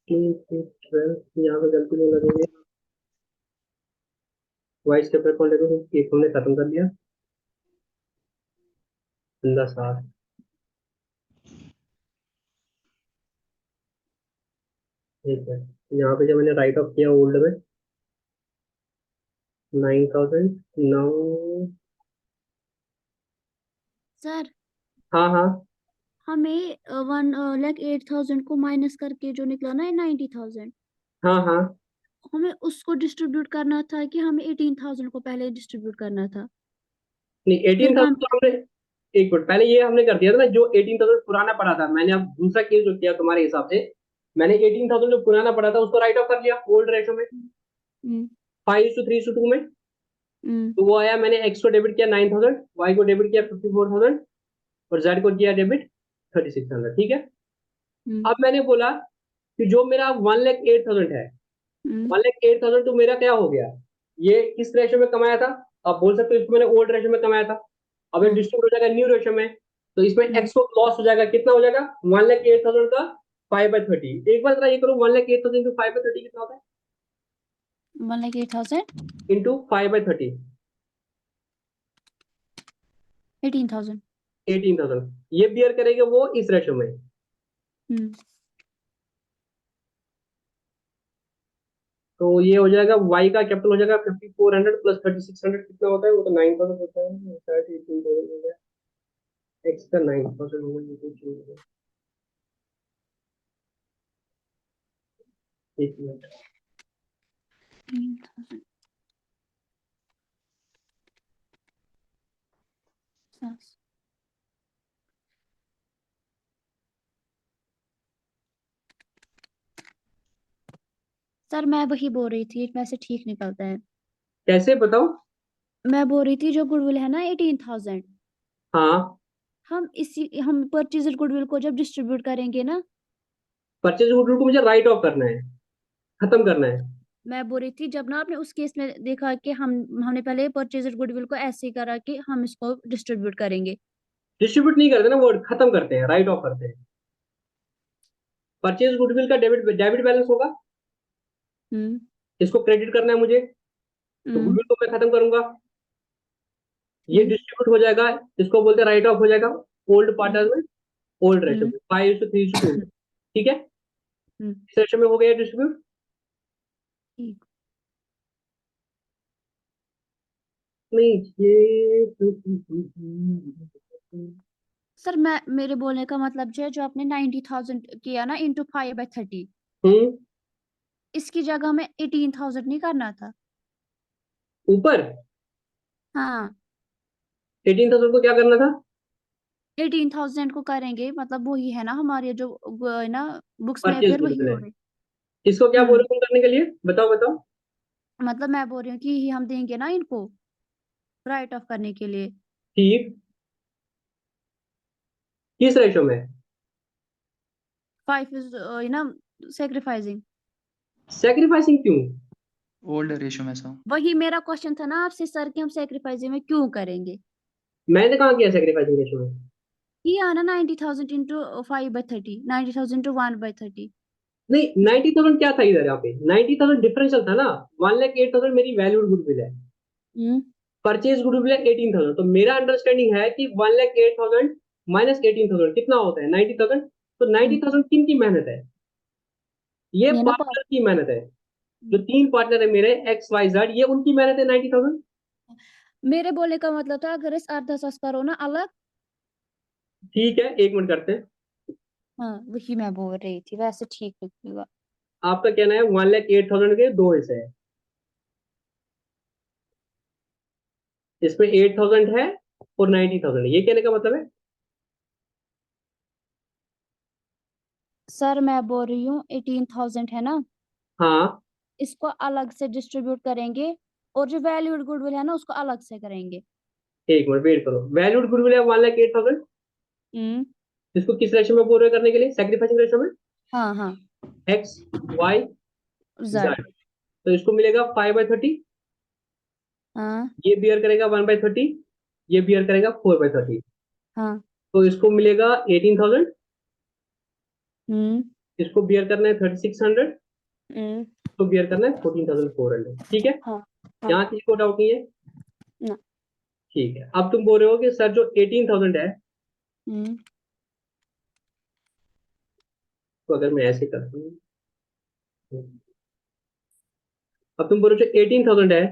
12 यहाँ पे गलती नहीं लगेंगे। वाइस के पेपर देखो, एक हमने खत्म कर दिया, 7 ठीक है। यहाँ पे जब मैंने राइट ऑफ किया ओल्ड में 9000 नाउ, सर हाँ हाँ हमें 1,08,000 को माइनस करके जो निकला ना 90,000 हाँ हाँ, हमें उसको डिस्ट्रीब्यूट करना था कि हमें 18,000 को पहले डिस्ट्रीब्यूट करना था नहीं फिर 18,000 कम तो हमने एक मिनट, पहले ये हमने कर दिया था ना, जो 18,000 पुराना पड़ा था, मैंने अब दूसरा केस जो किया तुम्हारे हिसाब से, मैंने 18,000 जो पुराना पड़ा था उसको राइट ऑफ कर लिया ओल्ड रेशो में, हम्म 5:3:2 में। हम्म तो वो आया, मैंने एक्स को डेबिट किया 9,000, वाई को डेबिट किया 54,000 और जेड को किया डेबिट 3600। ठीक है। हम्म अब मैंने बोला कि जो मेरा 1,08,000 है, हम्म 1,08,000 तो मेरा क्या हो गया, ये किस रेशो में कमाया था, आप बोल सकते हो इसको मैंने ओल्ड रेशो में कमाया था। अब ये हाँ। डिस्ट्रीब्यूट हो जाएगा न्यू रेशो में, तो इसमें हम्म एक्स को लॉस हो जाएगा, कितना हो जाएगा 1,08,000 का 5/30। एक बार ये करो, 1,08,000 इंटू 5/30 कितना होता है, 1,08,000 इंटू 5/30 18,000। 18,000। ये बियर करेंगे वो इस रेशो में। तो ये हो जाएगा y का कैपिटल हो जाएगा 5400 प्लस 3600 कितना होता है, वो तो 9,000 होता है, शायद 18,000 हो गया, x का 9,000 हो गया, ये तो चीज है। एक मिनट, 18,000 plus। सर मैं वही बोल रही थी, वैसे ठीक निकलता है। कैसे बताओ। मैं बोल रही थी जो गुडविल है ना 18,000, हाँ, हम परचेज गुडविल को जब डिस्ट्रीब्यूट करेंगे ना, परचेज गुडविल को मुझे राइट ऑफ करना है, खत्म करना है। मैं बोल रही थी जब ना आपने उस केस में देखा कि हमने पहले परचेज गुडविल को ऐसे ही करा कि हम इसको डिस्ट्रीब्यूट करेंगे। डिस्ट्रीब्यूट नहीं करते ना, वो खत्म करते हैं, राइट ऑफ करते हैं। परचेज गुडविल का डेबिट डेबिट बैलेंस होगा, हम्म इसको क्रेडिट करना है मुझे, तो हम्म गुडविल को मैं खत्म करूंगा, ये हम्म डिस्ट्रीब्यूट हो जाएगा, इसको बोलते हैं राइट ऑफ हो जाएगा ओल्ड पार्टनर में, ओल्ड रेशो हम्म में 5:3:2 में। ठीक है, हम्म इस रेशो में हो गया डिस्ट्रीब्यूट। ठीक। नहीं ये सर मैं मेरे बोलने का मतलब जो आपने 90,000 किया ना इंटू 5/30, हम्म, इसकी जगह में 18,000 नहीं करना था। ऊपर हाँ 18,000 को क्या करना था, 18,000 को करेंगे, मतलब वही है ना हमारे जो है ना बुक्स में परचेज फिर वही गुडविल हो है, रहे। इसको क्या बोलो हम्म तुम करने के लिए, बताओ बताओ। मतलब मैं बोल रही हूँ कि ये हम देंगे ना इनको राइट ऑफ करने के लिए। ठीक, किस रेशो में, 5 इज ना सेक्रीफाइसिंग। सेक्रीफाइसिंग क्यों, ओल्ड रेशो में सर। वही मेरा क्वेश्चन था ना आपसे सर कि हम सेक्रीफाइसिंग में क्यों करेंगे। मैंने कहा किया सेक्रीफाइसिंग रेशो में, ये आना 90,000 इंटू 5/30, 90,000 इंटू 1/30। नहीं 90,000 क्या था इधर, यहाँ पे 90,000 डिफरेंशियल था ना, 1,08,000 मेरी वैल्यूड गुडविल है, हम्म परचेज गुडविल है 18,000, तो मेरा अंडरस्टैंडिंग है कि 1,08,000 माइनस 18,000 कितना होता है 90,000। तो 90,000 किन की मेहनत है, ये ये ना पार्टनर की मेहनत है, जो 3 पार्टनर है मेरे एक्स वाई जेड, ये उनकी मेहनत है 90,000। मेरे बोलने का मतलब था अगर इस अर्धा सस करो ना अलग। ठीक है, एक मिनट करते हैं। हाँ वही मैं बोल रही थी, वैसे ठीक निकलेगा। आपका कहना है 1,08,000 के दो हिस्से हैं, इसमें 8,000 है और 90,000 है, ये कहने का मतलब है। सर मैं बोल रही हूँ 18,000 है ना, हाँ, इसको अलग से डिस्ट्रीब्यूट करेंगे और जो वैल्यूड गुडविल है ना उसको अलग से करेंगे। एक मिनट वेट करो, वैल्यूड गुडविल है 1,08,000, हम्म इसको किस रेशो में बोल रहे हो करने के लिए, सेक्रीफाइसिंग रेशो में, हाँ हाँ एक्स वाई जेड। जेड, तो इसको मिलेगा 5/30, हाँ ये बियर करेगा 1/30, ये बियर करेगा 4/30, हाँ तो इसको मिलेगा 18,000, हम्म इसको बियर करना है 3600, हम्म इसको बियर करना है 14,400। ठीक है, हाँ हाँ यहाँ किसी को डाउट नहीं है। ना ठीक है, अब तुम बोल रहे हो कि सर जो 18,000 है, हम्म तो अगर मैं ऐसे करता हूँ, अब तुम बोल रहे हो जो 18,000 है,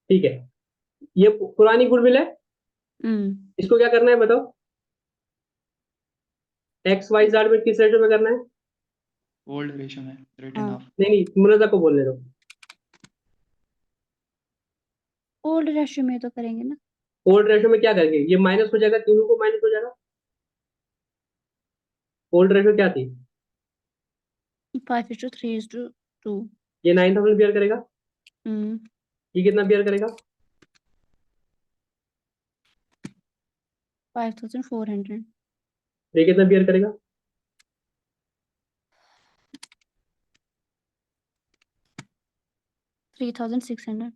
ठीक है, ये पुरानी गुडविल है, हम्म इसको क्या करना है बताओ, एक्स वाई जेड में किस रेशो में करना है, ओल्ड रेशो में रिटर्न हाँ ऑफ। नहीं नहीं मुनजा को बोलने दो, ओल्ड रेशियो में तो करेंगे ना। ओल्ड रेशो में क्या करेंगे, ये माइनस हो जाएगा, तीनों को माइनस हो जाएगा। ओल्ड रेशो क्या थी, 5:3:2। ये 9000 बियर करेगा, हम्म ये कितना बियर करेगा, 5400। ये कितना बियर करेगा, 3600।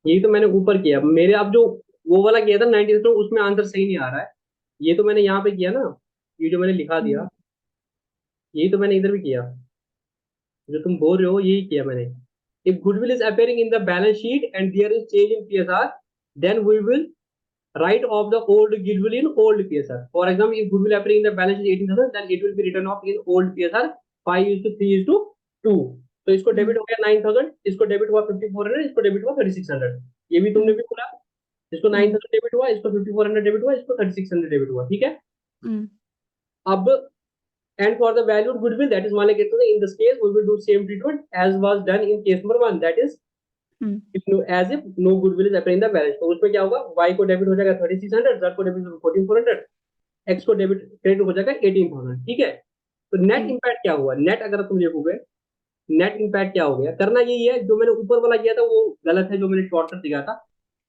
यही तो मैंने ऊपर किया मेरे, अब जो वो वाला किया था 90, तो उसमें आंसर सही नहीं आ रहा है। ये तो मैंने यहाँ पे किया ना, ये जो मैंने लिखा दिया, यही तो मैंने इधर भी किया, जो तुम बोल रहे हो यही किया मैंने। If goodwill is appearing in the balance sheet and there is change in PSR, then we will write off the old goodwill in old PSR. For example, if goodwill appearing in the balance sheet 18,000, then it will be written off in old PSR 5:3:2. तो इसको debit हो गया 9000, इसको debit हुआ 5400, इसको debit हुआ 3600। ये भी तुमने भी बोला, इसको 9000 डेबिट हुआ, इसको 5400 डेबिट हुआ, इसको 3600 डेबिट हुआ, ठीक है। अब and for the valued goodwill, that is 1,08,000, in this case we will do same treatment as was done in case number 1, that is as if no goodwill is appearing in the balance। तो उसमें क्या होगा, y को debit हो जाएगा 3600, z को debit 14,400, x को debit credit हो जाएगा 18,000, ठीक है। तो नेट इंपैक्ट क्या हुआ, नेट अगर तुम देखोगे, नेट इंपैक्ट क्या हो गया, करना यही है, जो मैंने ऊपर वाला किया था वो गलत है, जो मैंने शॉर्टकट दिया था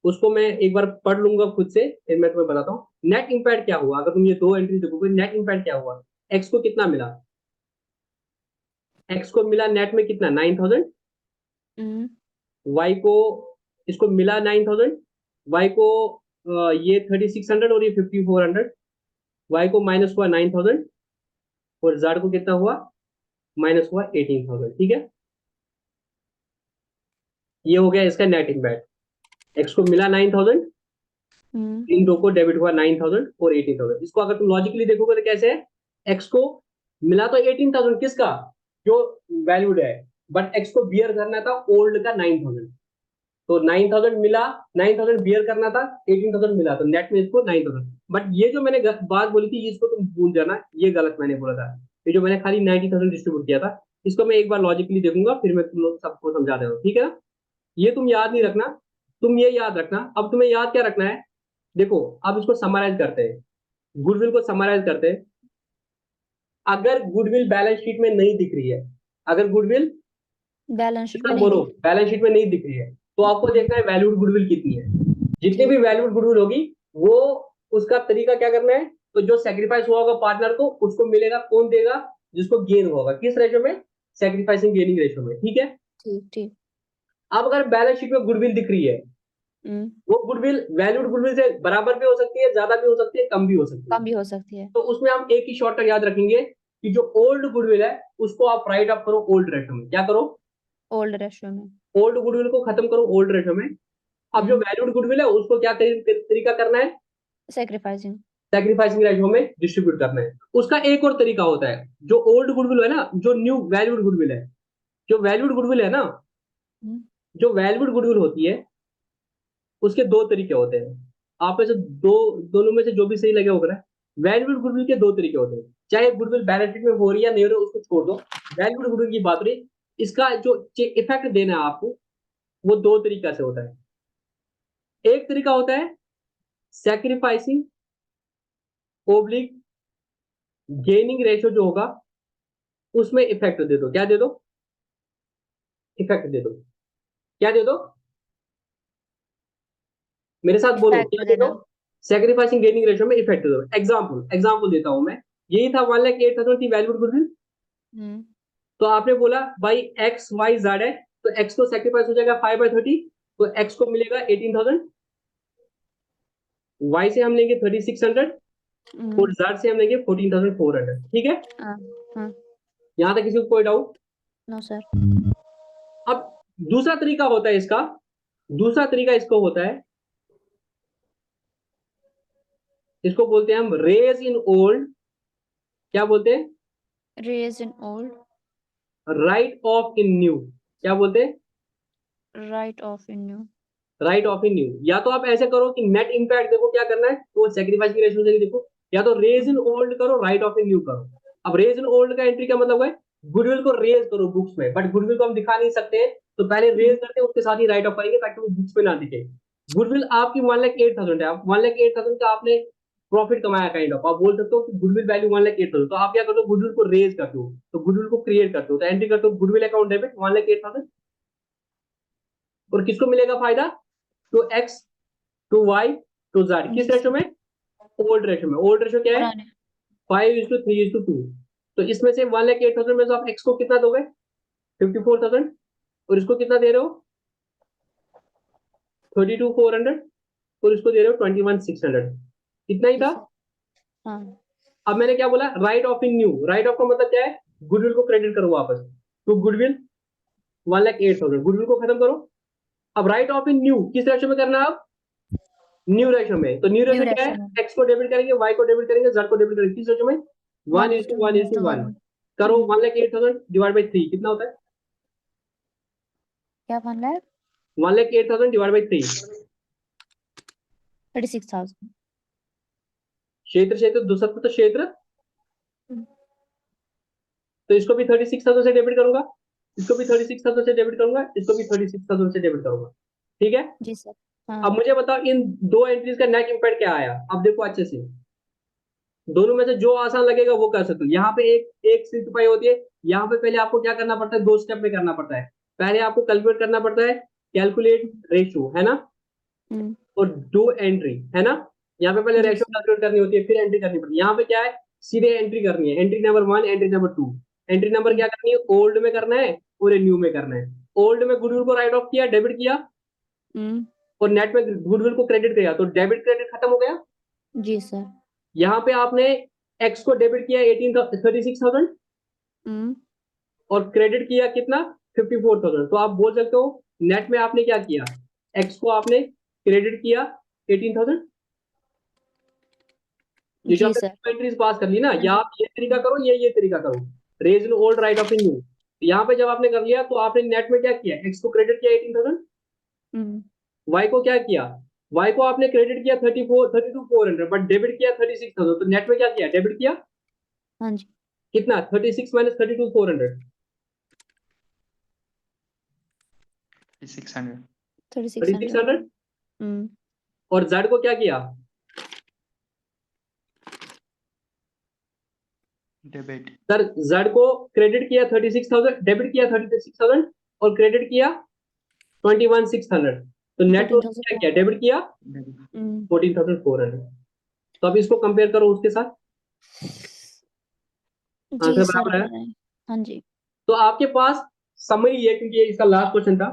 उसको मैं एक बार पढ़ लूंगा खुद से, फिर मैं तुम्हें बताता हूँ नेट इंपैक्ट क्या हुआ। अगर तुम ये दो एंट्री देखोगे, नेट इंपैक्ट क्या हुआ, एक्स को कितना मिला, एक्स को मिला नेट में कितना 9000, वाई को इसको मिला 9000, वाई को ये 3600 और ये 5400, वाई को माइनस हुआ 9000 और जेड को कितना हुआ, माइनस हुआ 18,000, ठीक है। ये हो गया इसका नेट इम्पैक्ट, एक्स को मिला 9000, इन दो को डेबिट हुआ 9000 और 18,000। इसको अगर तुम लॉजिकली देखोगे तो कैसे है, एक्स को मिला तो 18,000 किसका, जो वैल्यूड है, बट एक्स को बियर करना था ओल्ड का 9000, तो 9000 मिला, 9000 बियर करना था, 18,000 मिला, तो नेट में इसको 9000। बट ये जो मैंने बात बोली थी इसको तुम भूल जाना, ये गलत मैंने बोला था, ये जो मैंने खाली 90,000 डिस्ट्रीब्यूट किया था, इसको मैं एक बार लॉजिकली देखूंगा, फिर मैं तुम लोग सबको समझा देगा, ठीक है ना। ये तुम याद नहीं रखना, तुम ये याद रखना। अब तुम्हें याद क्या रखना है, देखो अब इसको समराइज करते हैं, गुडविल को समराइज करते हैं। अगर गुडविल बैलेंस शीट में नहीं दिख रही है, अगर गुडविल बैलेंस शीट में बोलो बैलेंस शीट में नहीं दिख रही है, तो आपको देखना है वैल्यूड गुडविल कितनी है। जितनी भी वैल्यूड गुडविल होगी वो उसका तरीका क्या करना है, तो जो सेक्रीफाइस हुआ होगा पार्टनर को उसको मिलेगा, कौन देगा, जिसको गेन होगा, किस रेशो में, सेक्रीफाइसिंग गेनिंग रेशो में, ठीक है। ठीक। अब अगर बैलेंस शीट में गुडविल दिख रही है, वो गुडविल वैल्यूड गुडविल से बराबर भी हो सकती है, ज्यादा भी हो सकती है, कम भी हो सकती है, कम भी हो सकती है। तो उसमें हम एक ही शॉर्टकट याद रखेंगे कि जो ओल्ड गुडविल है उसको आप राइट अप करो ओल्ड रेशो में, क्या करो, ओल्ड रेशियो में, ओल्ड गुडविल को खत्म करो ओल्ड रेशो में। अब जो वैल्यूड गुडविल है उसको क्या तरीका करना है, सेक्रीफाइसिंग रेशो में डिस्ट्रीब्यूट करना है। उसका एक और तरीका होता है, जो ओल्ड गुडविल है ना, जो न्यू वैल्यूड गुडविल है, जो वैल्यूड गुडविल है ना, जो वैल्यूड गुडविल होती है उसके दो तरीके होते हैं। आप में से दोनों में से जो भी सही लगे होगा, वैल्यूड गुडविल के दो तरीके होते हैं, चाहे गुडविल बैलेंस शीट में हो रही है या नहीं हो रही, उसको छोड़ दो, वैल्यूड गुडविल की बात रही। इसका जो इफेक्ट देना है आपको वो दो तरीका से होता है। एक तरीका होता है सैक्रिफाइसिंग ओब्लिक गेनिंग रेशियो जो होगा उसमें इफेक्ट दे दो, क्या दे दो, इफेक्ट दे दो, क्या दे दो, मेरे साथ बोलो, क्या दे दो, सैक्रिफाइसिंग गेनिंग रेशियो में इफेक्ट दे दो। एग्जांपल देता हूं मैं, यही था 1,08,000 थी वैल्यूड गुडविल, तो आपने बोला भाई एक्स वाई जेड है, तो एक्स को सैक्रिफाइस हो जाएगा 5/30, तो एक्स को मिलेगा 18,000, वाई से हम लेंगे 3600 और जेड से हम लेंगे 14,400, ठीक है। यहां तक किसी को कोई डाउट? No sir. अब दूसरा तरीका होता है इसका, दूसरा तरीका इसको होता है, इसको बोलते हैं हम रेज इन ओल्ड, क्या बोलते हैं, raise in old, write off in new, क्या बोलते हैं, write off in new, write off in new. या तो आप ऐसे करो कि नेट इंपैक्ट देखो क्या करना है, तो सेक्रीफाइस की रेशियो से देखो, या तो रेज इन ओल्ड करो, राइट ऑफ इन न्यू करो। अब रेज इन ओल्ड का एंट्री का मतलब है गुडविल को रेज करो बुक्स में, बट गुडविल को हम दिखा नहीं सकते हैं, तो पहले रेज करते हैं उसके साथ ही राइट ऑफ करेंगे ताकि वो बुक्स में ना दिखे। गुडविल आपकी 1,08,000 है, आप 1,08,000 का आपने प्रॉफिट कमाया काइंड ऑफ, आप बोल सकते हो कि गुडविल वैल्यू 1,08,000, तो आप क्या करते हो, गुडविल को रेज करते हो, तो गुडविल को क्रिएट करते हो, तो एंट्री करते हो गुडविल अकाउंट डेबिट 1,08,000, और किसको मिलेगा फायदा, to X, to Y, to Z, किस रेशो में, ओल्ड रेशो में। ओल्ड रेशो क्या है, पुराने 5:3:2, तो इसमें से 1,08,000 में से आप एक्स को कितना दोगे, 54,000, और इसको कितना दे रहे हो, 32,400, और इसको दे रहे हो 21,600, इतना ही था। हाँ अब मैंने क्या बोला, right off in new, write of का मतलब क्या है, गुडविल को क्रेडिट करो वापस, तो गुडविल 1,08,000, गुडविल को खत्म करो। अब राइट ऑफ इन न्यू किस रेशो में करना है, आप न्यू रेशो में, तो न्यू रेशो क्या है, ratio में। एक्स को डेबिट करेंगे, वाई को डेबिट करेंगे, जेड को डेबिट करेंगे, किस रेशो में, 1:1:1 करो। 1,08,000 डिवाइड बाई 3 कितना होता है, क्या 1,08,000 1,08,000 डिवाइड बाई 3, 36,000। क्षेत्र क्षेत्र दूसरा तो क्षेत्र, तो इसको भी 36,000 से डेबिट करूंगा, इसको भी 36,000 से डेबिट करूंगा, इसको भी 36,000 से डेबिट करूंगा, ठीक है। जी सर। अब हाँ मुझे बताओ इन दो एंट्रीज का नेट इंपैक्ट क्या आया, अब देखो अच्छे से, दोनों में से जो आसान लगेगा वो कर सकते हो। यहाँ पे एक सिंप्लीफाई होती है, यहाँ पे पहले आपको क्या करना पड़ता है, 2 स्टेप में करना पड़ता है, पहले आपको कैलकुलेट करना पड़ता है, कैलकुलेट रेशियो, है ना, हम्म, और डू एंट्री, है ना। यहाँ पे पहले जी रेशियो कैलकुलेट करनी होती है, फिर एंट्री करनी पड़ती है। यहाँ पे क्या है, सीधे एंट्री करनी है, entry number 1, entry number 2। Entry number क्या करनी है, ओल्ड में करना है और न्यू में करना है। ओल्ड में गुडविल को राइट ऑफ किया, डेबिट किया, हम्म, और नेट में गुडविल को क्रेडिट किया, तो डेबिट क्रेडिट खत्म हो गया। जी सर। यहाँ पे आपने एक्स को डेबिट किया 36,000, हम्म, और क्रेडिट किया कितना, 54,000, तो आप बोल सकते हो नेट में आपने क्या किया, एक्स को आपने क्रेडिट किया 18,000। ये जो जी आपने सर। एंट्रीज पास कर ली ना, या आप ये तरीका करो, ये तरीका करो, raise in old write off in new. यहाँ पे जब आपने कर लिया तो आपने नेट में क्या किया, एक्स को क्रेडिट किया 18,000, हम्म, वाई को क्या किया, वाई को आपने क्रेडिट किया 32,400, बट डेबिट किया 36,000, तो नेट में क्या किया, डेबिट किया हाँ जी। कितना, 36 माइनस 32,400, 600 3600। 3600, हम्म, और जेड को क्या किया, डेबिट सर जेड को क्रेडिट किया 36,000, डेबिट किया 36,000, और क्रेडिट किया 21,600, तो नेट में उसने क्या किया, डेबिट किया हम्म, 14,400। तो अब इसको कंपेयर करो उसके साथ, जी आंसर सर बराबर है। कर रहे हैं। हाँ जी। तो आपके पास समरी है, क्योंकि ये इसका लास्ट क्वेश्चन था,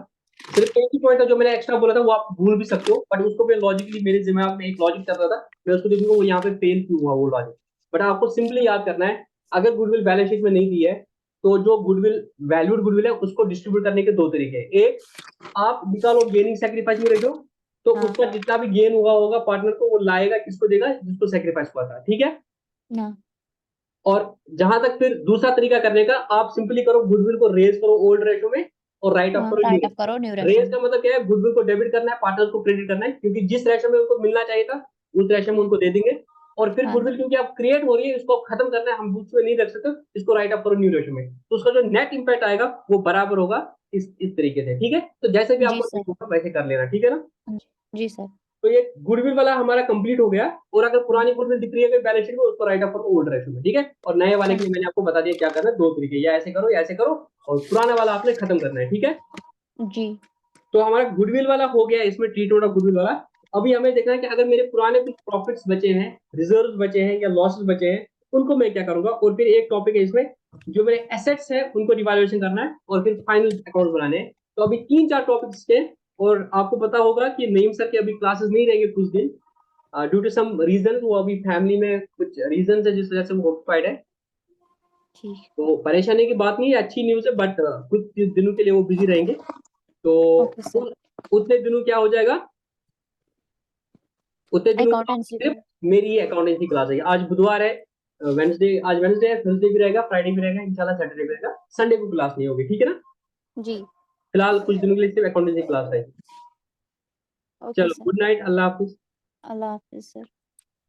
सिर्फ एक ही पॉइंट था जो मैंने एक्स्ट्रा बोला था, वो आप भूल भी सकते हो, बट उसको मैं लॉजिकली मेरे दिमाग में एक लॉजिक चल रहा था, मैं उसको देखूंगा वो यहाँ पे फेल क्यों हुआ वो लॉजिक। बट आपको सिंपली याद करना है, अगर गुडविल बैलेंस शीट में नहीं दी है, तो जो गुडविल वैल्यूड गुडविल है उसको डिस्ट्रीब्यूट करने के 2 तरीके हैं। एक, आप निकालो गेनिंग सैक्रिफाइस में रेशो, तो हाँ। उसका जितना भी गेन हुआ होगा पार्टनर को, वो लाएगा किसको देगा, जिसको सैक्रिफाइस हुआ था, ठीक है। हाँ और जहां तक फिर दूसरा तरीका करने का, आप सिंपली करो गुडविल को रेज करो ओल्ड रेशो में, और राइट ऑफ करो न्यू। राइट अप करो न्यू रेज रेशन। का मतलब क्या है, गुडविल को डेबिट करना है, पार्टनर को क्रेडिट करना है, क्योंकि जिस रेशो में उनको मिलना चाहिए था उस रेशो में उनको दे देंगे। और फिर हाँ गुडविल क्योंकि आप क्रिएट हो रही है, इसको खत्म करना है, हम बुक्स में नहीं रख सकते, इसको राइट ऑफ करो न्यू रेशो में, तो उसका जो नेट इंपैक्ट आएगा वो बराबर होगा इस तरीके से, ठीक है। तो जैसे भी जी आपको सर। ठीक होगा वैसे कर लेना, ठीक है ना। हाँ जी। जी सर। तो ये गुडविल वाला हमारा कंप्लीट हो गया, और अगर पुरानी गुडविल दिख रही है बैलेंस शीट में, उसको राइट ऑफ करो ओल्ड रेशो में, ठीक है। और नए वाले के लिए मैंने आपको बता दिया क्या करना है, 2 तरीके, या ऐसे करो या ऐसे करो, और पुराना वाला आपने खत्म करना है, ठीक है। जी। तो हमारा गुडविल वाला हो गया, इसमें ट्रीटमेंट ऑफ गुडविल वाला। अभी हमें देखना है कि अगर मेरे पुराने कुछ प्रॉफिट्स बचे हैं, रिजर्व बचे हैं, या लॉसेस बचे हैं, उनको मैं क्या करूंगा। और फिर एक टॉपिक है इसमें, जो मेरे एसेट्स है उनको रिवैल्यूएशन करना है, और फिर फाइनल अकाउंट बनाने हैं। तो अभी 3-4 टॉपिक्स के, और आपको पता होगा कि नईम सर के अभी क्लासेस नहीं रहेंगे कुछ दिन, ड्यू टू सम रीजन, वो अभी फैमिली में कुछ रीजन है जिस वजह से वो ऑक्युपाइड है। ठीक। तो परेशानी की बात नहीं है, अच्छी न्यूज है, बट कुछ दिनों के लिए वो बिजी रहेंगे। तो ओके सर। उतने दिनों क्या हो जाएगा, उतने दिनों अकाउंटेंसी सिर्फ मेरी अकाउंटेंसी क्लास है। आज बुधवार है, वेंसडे, आज वेंसडे है, थर्सडे भी रहेगा, फ्राइडे भी रहेगा, इंशाल्लाह सैटरडे भी रहेगा, संडे को क्लास नहीं होगी, ठीक है ना। जी। फिलहाल कुछ दिनों के लिए सिर्फ अकाउंटेंसी क्लास है। ओके चलो सर। गुड नाइट, अल्लाह हाफिज। अल्लाह हाफिज सर।